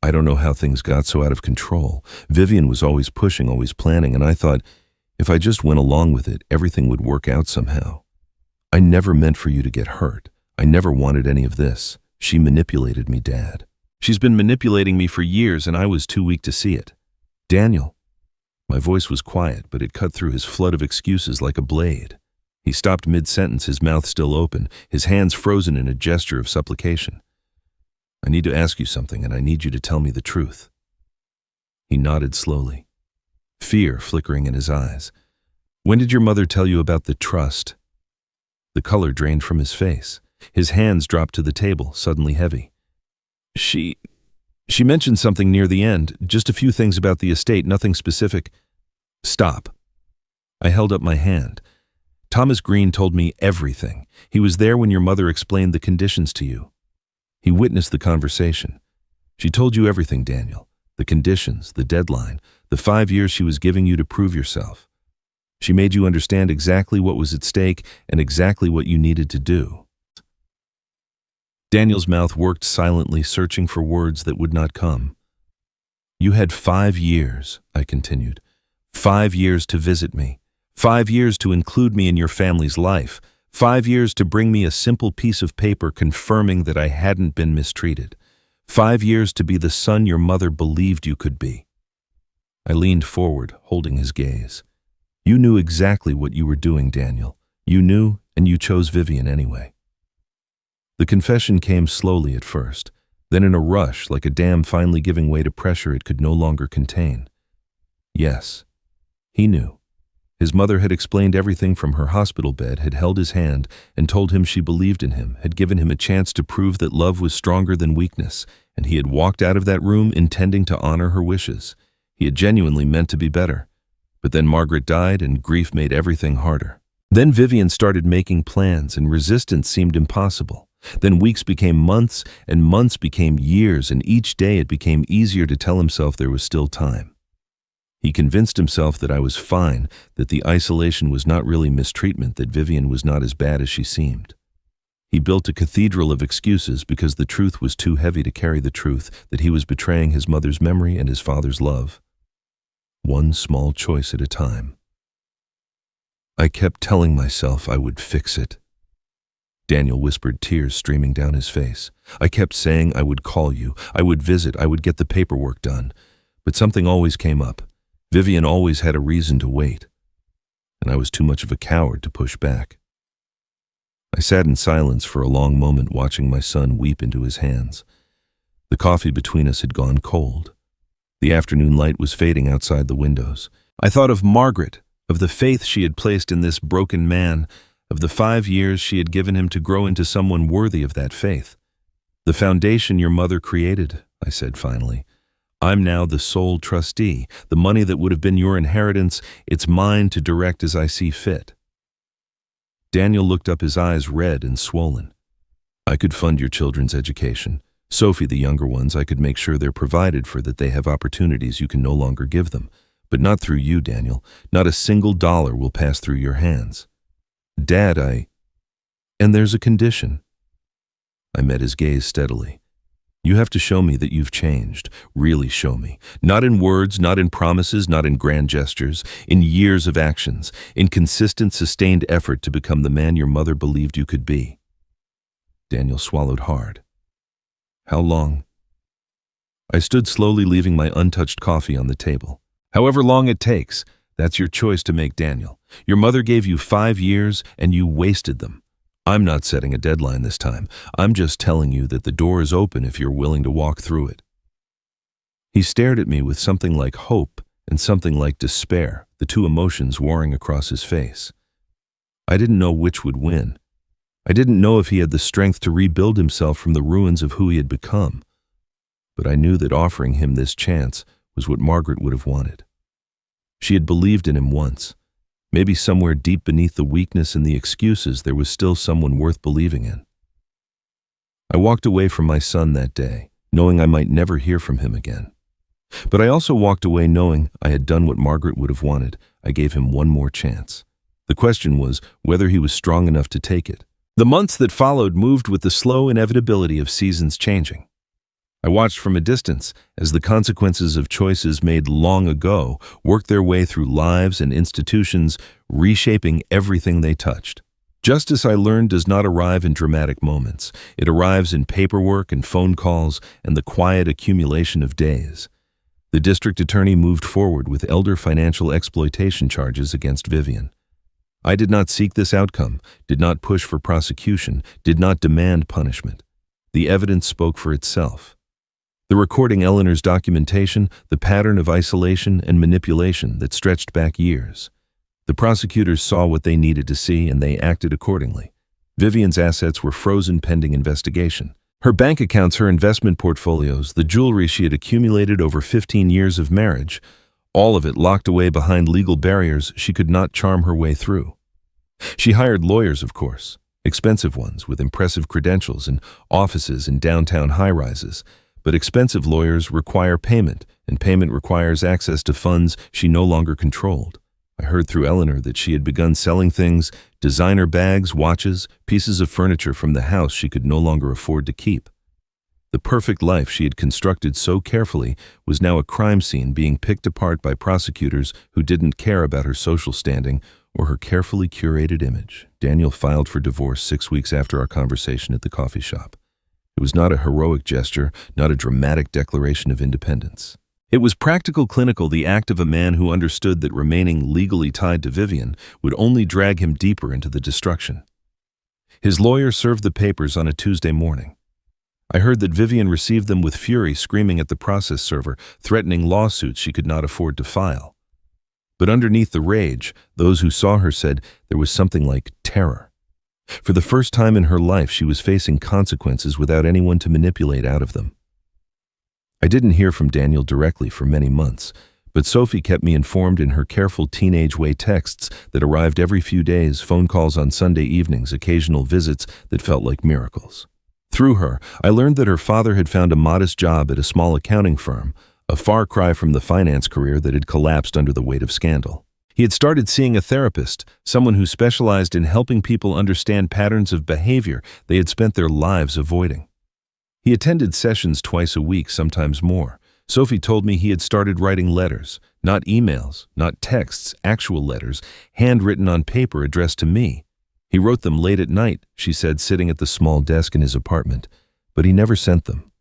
I don't know how things got so out of control. Vivian was always pushing, always planning, and I thought, if I just went along with it, everything would work out somehow. I never meant for you to get hurt. I never wanted any of this. She manipulated me, Dad." She's been manipulating me for years and I was too weak to see it. Daniel. My voice was quiet, but it cut through his flood of excuses like a blade. He stopped mid-sentence, his mouth still open, his hands frozen in a gesture of supplication. I need to ask you something, and I need you to tell me the truth. He nodded slowly, fear flickering in his eyes. When did your mother tell you about the trust? The color drained from his face. His hands dropped to the table, suddenly heavy. She mentioned something near the end, just a few things about the estate, nothing specific. Stop. I held up my hand. Thomas Green told me everything. He was there when your mother explained the conditions to you. He witnessed the conversation. She told you everything, Daniel. The conditions, the deadline, the 5 years she was giving you to prove yourself. She made you understand exactly what was at stake and exactly what you needed to do. Daniel's mouth worked silently, searching for words that would not come. You had 5 years, I continued. 5 years to visit me. 5 years to include me in your family's life. 5 years to bring me a simple piece of paper confirming that I hadn't been mistreated. 5 years to be the son your mother believed you could be. I leaned forward, holding his gaze. You knew exactly what you were doing, Daniel. You knew, and you chose Vivian anyway. The confession came slowly at first, then in a rush, like a dam finally giving way to pressure it could no longer contain. Yes, he knew. His mother had explained everything from her hospital bed, had held his hand and told him she believed in him, had given him a chance to prove that love was stronger than weakness, and he had walked out of that room intending to honor her wishes. He had genuinely meant to be better. But then Margaret died and grief made everything harder. Then Vivian started making plans and resistance seemed impossible. Then weeks became months and months became years, and each day it became easier to tell himself there was still time. He convinced himself that I was fine, that the isolation was not really mistreatment, that Vivian was not as bad as she seemed. He built a cathedral of excuses because the truth was too heavy to carry the truth, that he was betraying his mother's memory and his father's love. One small choice at a time. I kept telling myself I would fix it. Daniel whispered, tears streaming down his face. I kept saying I would call you, I would visit, I would get the paperwork done. But something always came up. Vivian always had a reason to wait, and I was too much of a coward to push back. I sat in silence for a long moment, watching my son weep into his hands. The coffee between us had gone cold. The afternoon light was fading outside the windows. I thought of Margaret, of the faith she had placed in this broken man, of the 5 years she had given him to grow into someone worthy of that faith. The foundation your mother created, I said finally. I'm now the sole trustee. The money that would have been your inheritance, it's mine to direct as I see fit. Daniel looked up, his eyes red and swollen. I could fund your children's education. Sophie, the younger ones, I could make sure they're provided for, that they have opportunities you can no longer give them. But not through you, Daniel. Not a single dollar will pass through your hands. Dad, And there's a condition. I met his gaze steadily. You have to show me that you've changed, really show me. Not in words, not in promises, not in grand gestures, in years of actions, in consistent, sustained effort to become the man your mother believed you could be. Daniel swallowed hard. How long? I stood slowly, leaving my untouched coffee on the table. However long it takes, that's your choice to make, Daniel. Your mother gave you 5 years and you wasted them. I'm not setting a deadline this time. I'm just telling you that the door is open if you're willing to walk through it. He stared at me with something like hope and something like despair, the two emotions warring across his face. I didn't know which would win. I didn't know if he had the strength to rebuild himself from the ruins of who he had become. But I knew that offering him this chance was what Margaret would have wanted. She had believed in him once. Maybe somewhere deep beneath the weakness and the excuses, there was still someone worth believing in. I walked away from my son that day, knowing I might never hear from him again. But I also walked away knowing I had done what Margaret would have wanted. I gave him one more chance. The question was whether he was strong enough to take it. The months that followed moved with the slow inevitability of seasons changing. I watched from a distance as the consequences of choices made long ago worked their way through lives and institutions, reshaping everything they touched. Justice, I learned, does not arrive in dramatic moments. It arrives in paperwork and phone calls and the quiet accumulation of days. The district attorney moved forward with elder financial exploitation charges against Vivian. I did not seek this outcome, did not push for prosecution, did not demand punishment. The evidence spoke for itself. The recording Eleanor's documentation, the pattern of isolation and manipulation that stretched back years. The prosecutors saw what they needed to see and they acted accordingly. Vivian's assets were frozen pending investigation. Her bank accounts, her investment portfolios, the jewelry she had accumulated over 15 years of marriage, all of it locked away behind legal barriers she could not charm her way through. She hired lawyers, of course, expensive ones with impressive credentials and offices in downtown high-rises. But expensive lawyers require payment, and payment requires access to funds she no longer controlled. I heard through Eleanor that she had begun selling things, designer bags, watches, pieces of furniture from the house she could no longer afford to keep. The perfect life she had constructed so carefully was now a crime scene being picked apart by prosecutors who didn't care about her social standing or her carefully curated image. Daniel filed for divorce 6 weeks after our conversation at the coffee shop. It was not a heroic gesture, not a dramatic declaration of independence. It was practical, clinical, the act of a man who understood that remaining legally tied to Vivian would only drag him deeper into the destruction. His lawyer served the papers on a Tuesday morning. I heard that Vivian received them with fury, screaming at the process server, threatening lawsuits she could not afford to file. But underneath the rage, those who saw her said there was something like terror. For the first time in her life, she was facing consequences without anyone to manipulate out of them. I didn't hear from Daniel directly for many months, but Sophie kept me informed in her careful teenage-way texts that arrived every few days, phone calls on Sunday evenings, occasional visits that felt like miracles. Through her, I learned that her father had found a modest job at a small accounting firm, a far cry from the finance career that had collapsed under the weight of scandal. He had started seeing a therapist, someone who specialized in helping people understand patterns of behavior they had spent their lives avoiding. He attended sessions twice a week, sometimes more. Sophie told me he had started writing letters, not emails, not texts, actual letters, handwritten on paper addressed to me. He wrote them late at night, she said, sitting at the small desk in his apartment, but he never sent them.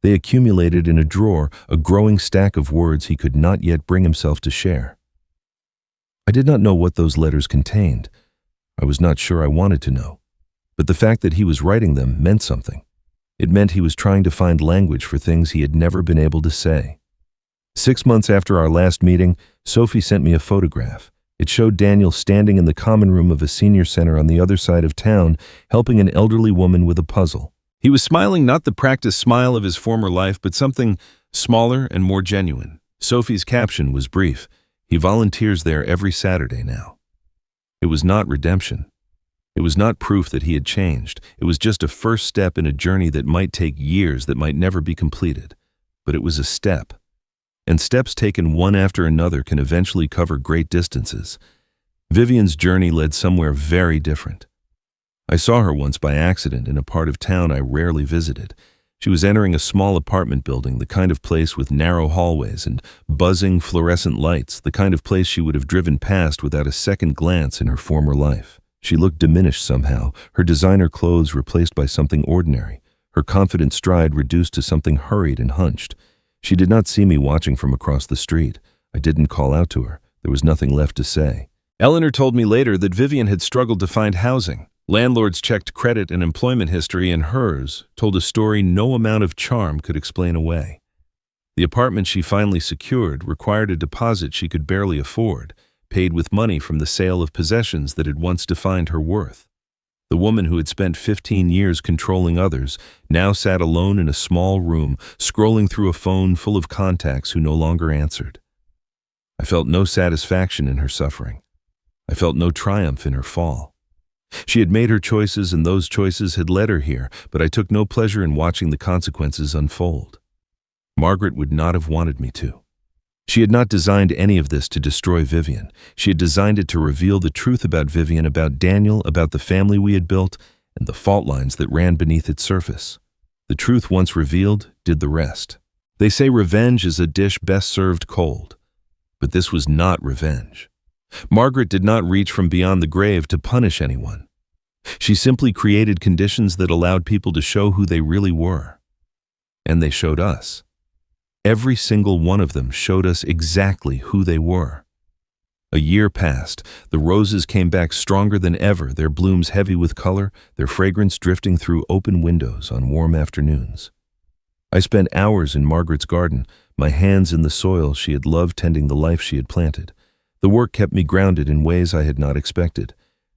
They accumulated in a drawer, a growing stack of words he could not yet bring himself to share. I did not know what those letters contained. I was not sure I wanted to know. But the fact that he was writing them meant something. It meant he was trying to find language for things he had never been able to say. 6 months after our last meeting, Sophie sent me a photograph. It showed Daniel standing in the common room of a senior center on the other side of town, helping an elderly woman with a puzzle. He was smiling, not the practiced smile of his former life, but something smaller and more genuine. Sophie's caption was brief. He volunteers there every Saturday now. It was not redemption. It was not proof that he had changed. It was just a first step in a journey that might take years, that might never be completed. But it was a step. And steps taken one after another can eventually cover great distances. Vivian's journey led somewhere very different. I saw her once by accident in a part of town I rarely visited. She was entering a small apartment building, the kind of place with narrow hallways and buzzing fluorescent lights, the kind of place she would have driven past without a second glance in her former life. She looked diminished somehow, her designer clothes replaced by something ordinary, her confident stride reduced to something hurried and hunched. She did not see me watching from across the street. I didn't call out to her. There was nothing left to say. Eleanor told me later that Vivian had struggled to find housing. Landlords checked credit and employment history, and hers told a story no amount of charm could explain away. The apartment she finally secured required a deposit she could barely afford, paid with money from the sale of possessions that had once defined her worth. The woman who had spent 15 years controlling others now sat alone in a small room, scrolling through a phone full of contacts who no longer answered. I felt no satisfaction in her suffering. I felt no triumph in her fall. She had made her choices, and those choices had led her here, but I took no pleasure in watching the consequences unfold. Margaret would not have wanted me to. She had not designed any of this to destroy Vivian. She had designed it to reveal the truth about Vivian, about Daniel, about the family we had built, and the fault lines that ran beneath its surface. The truth once revealed did the rest. They say revenge is a dish best served cold. But this was not revenge. Margaret did not reach from beyond the grave to punish anyone. She simply created conditions that allowed people to show who they really were. And they showed us. Every single one of them showed us exactly who they were. A year passed. The roses came back stronger than ever, their blooms heavy with color, their fragrance drifting through open windows on warm afternoons. I spent hours in Margaret's garden, my hands in the soil she had loved, tending the life she had planted. The work kept me grounded in ways I had not expected.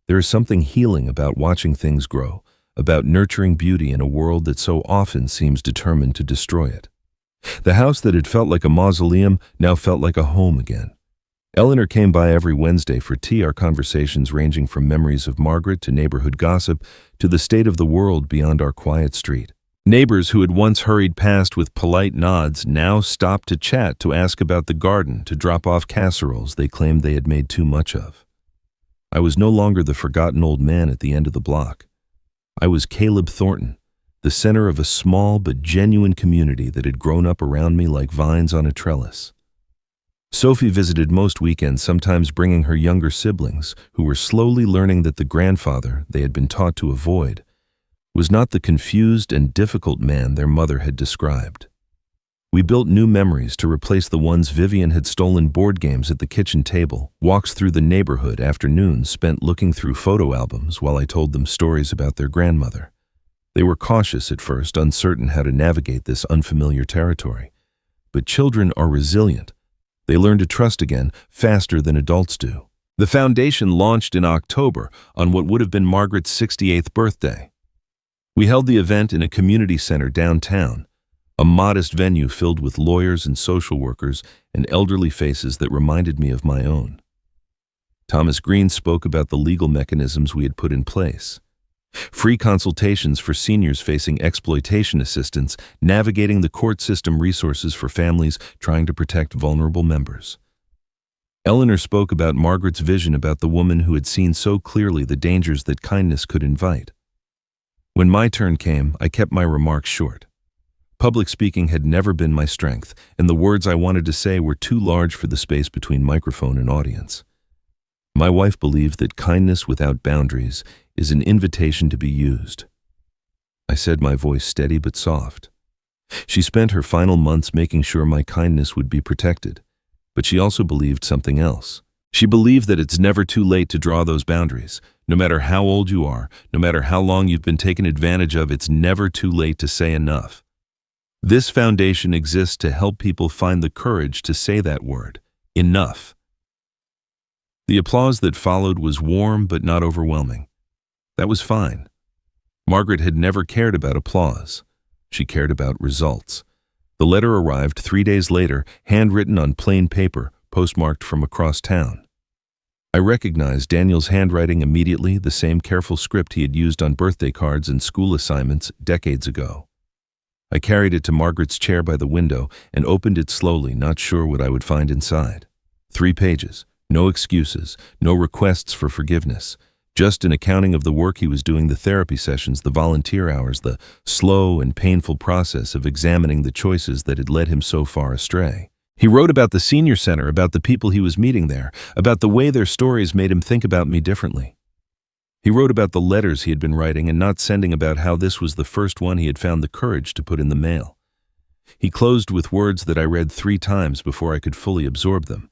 There is something healing about watching things grow, about nurturing beauty in a world that so often seems determined to destroy it. The house that had felt like a mausoleum now felt like a home again. Eleanor came by every Wednesday for tea, our conversations ranging from memories of Margaret to neighborhood gossip to the state of the world beyond our quiet street. Neighbors who had once hurried past with polite nods now stopped to chat, to ask about the garden, to drop off casseroles they claimed they had made too much of. I was no longer the forgotten old man at the end of the block. I was Caleb Thornton, the center of a small but genuine community that had grown up around me like vines on a trellis. Sophie visited most weekends, sometimes bringing her younger siblings, who were slowly learning that the grandfather they had been taught to avoid was not the confused and difficult man their mother had described. We built new memories to replace the ones Vivian had stolen: board games at the kitchen table, walks through the neighborhood, afternoons spent looking through photo albums while I told them stories about their grandmother. They were cautious at first, uncertain how to navigate this unfamiliar territory. But children are resilient. They learn to trust again faster than adults do. The foundation launched in October on what would have been Margaret's 68th birthday. We held the event in a community center downtown, a modest venue filled with lawyers and social workers and elderly faces that reminded me of my own. Thomas Green spoke about the legal mechanisms we had put in place. Free consultations for seniors facing exploitation assistance, navigating the court system, resources for families trying to protect vulnerable members. Eleanor spoke about Margaret's vision, about the woman who had seen so clearly the dangers that kindness could invite. When my turn came, I kept my remarks short. Public speaking had never been my strength, and the words I wanted to say were too large for the space between microphone and audience. My wife believed that kindness without boundaries is an invitation to be used. I said, my voice steady but soft. She spent her final months making sure my kindness would be protected, but she also believed something else. She believed that it's never too late to draw those boundaries. No matter how old you are, no matter how long you've been taken advantage of, it's never too late to say enough. This foundation exists to help people find the courage to say that word, enough. The applause that followed was warm but not overwhelming. That was fine. Margaret had never cared about applause. She cared about results. The letter arrived 3 days later, handwritten on plain paper, postmarked from across town. I recognized Daniel's handwriting immediately, the same careful script he had used on birthday cards and school assignments decades ago. I carried it to Margaret's chair by the window and opened it slowly, not sure what I would find inside. 3 pages, no excuses, no requests for forgiveness, just an accounting of the work he was doing, the therapy sessions, the volunteer hours, the slow and painful process of examining the choices that had led him so far astray. He wrote about the senior center, about the people he was meeting there, about the way their stories made him think about me differently. He wrote about the letters he had been writing and not sending, about how this was the first one he had found the courage to put in the mail. He closed with words that I read 3 times before I could fully absorb them.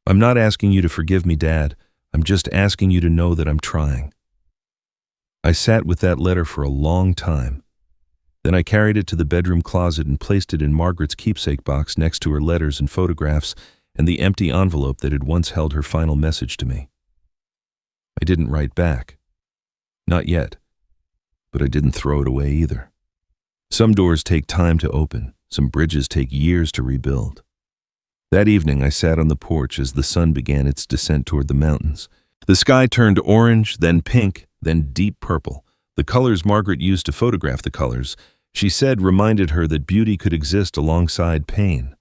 I'm not asking you to forgive me, Dad. I'm just asking you to know that I'm trying. I sat with that letter for a long time. Then I carried it to the bedroom closet and placed it in Margaret's keepsake box next to her letters and photographs and the empty envelope that had once held her final message to me. I didn't write back. Not yet. But I didn't throw it away either. Some doors take time to open. Some bridges take years to rebuild. That evening, I sat on the porch as the sun began its descent toward the mountains. The sky turned orange, then pink, then deep purple. The colors Margaret used to photograph the colors, she said, reminded her that beauty could exist alongside pain.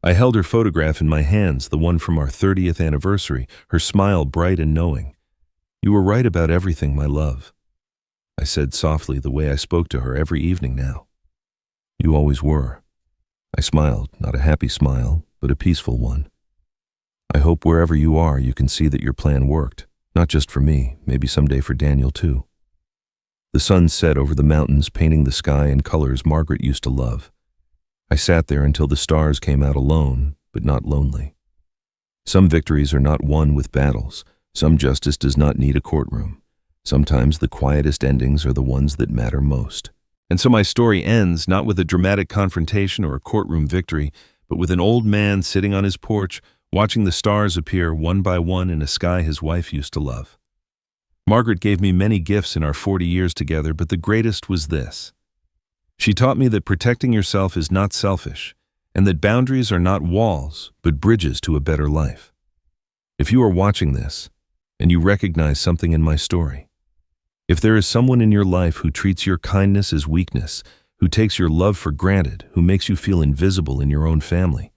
I held her photograph in my hands, the one from our 30th anniversary, her smile bright and knowing. You were right about everything, my love. I said softly, the way I spoke to her every evening now. You always were. I smiled, not a happy smile, but a peaceful one. I hope wherever you are, you can see that your plan worked. Not just for me, maybe someday for Daniel too. The sun set over the mountains, painting the sky in colors Margaret used to love. I sat there until the stars came out alone, but not lonely. Some victories are not won with battles. Some justice does not need a courtroom. Sometimes the quietest endings are the ones that matter most. And so my story ends not with a dramatic confrontation or a courtroom victory, but with an old man sitting on his porch, watching the stars appear one by one in a sky his wife used to love. Margaret gave me many gifts in our 40 years together, but the greatest was this. She taught me that protecting yourself is not selfish, and that boundaries are not walls, but bridges to a better life. If you are watching this, and you recognize something in my story, if there is someone in your life who treats your kindness as weakness, who takes your love for granted, who makes you feel invisible in your own family,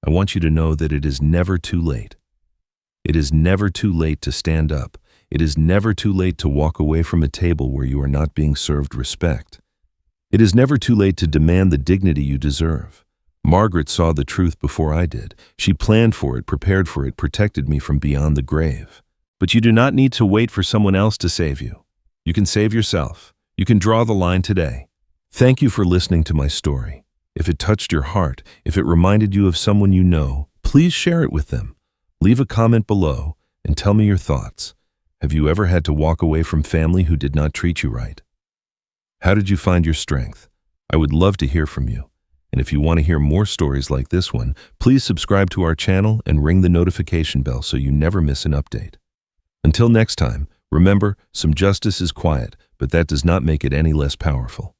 I want you to know that it is never too late. It is never too late to stand up. It is never too late to walk away from a table where you are not being served respect. It is never too late to demand the dignity you deserve. Margaret saw the truth before I did. She planned for it, prepared for it, protected me from beyond the grave. But you do not need to wait for someone else to save you. You can save yourself. You can draw the line today. Thank you for listening to my story. If it touched your heart, if it reminded you of someone you know, please share it with them. Leave a comment below and tell me your thoughts. Have you ever had to walk away from family who did not treat you right? How did you find your strength? I would love to hear from you. And if you want to hear more stories like this one, please subscribe to our channel and ring the notification bell so you never miss an update. Until next time, remember, some justice is quiet, but that does not make it any less powerful.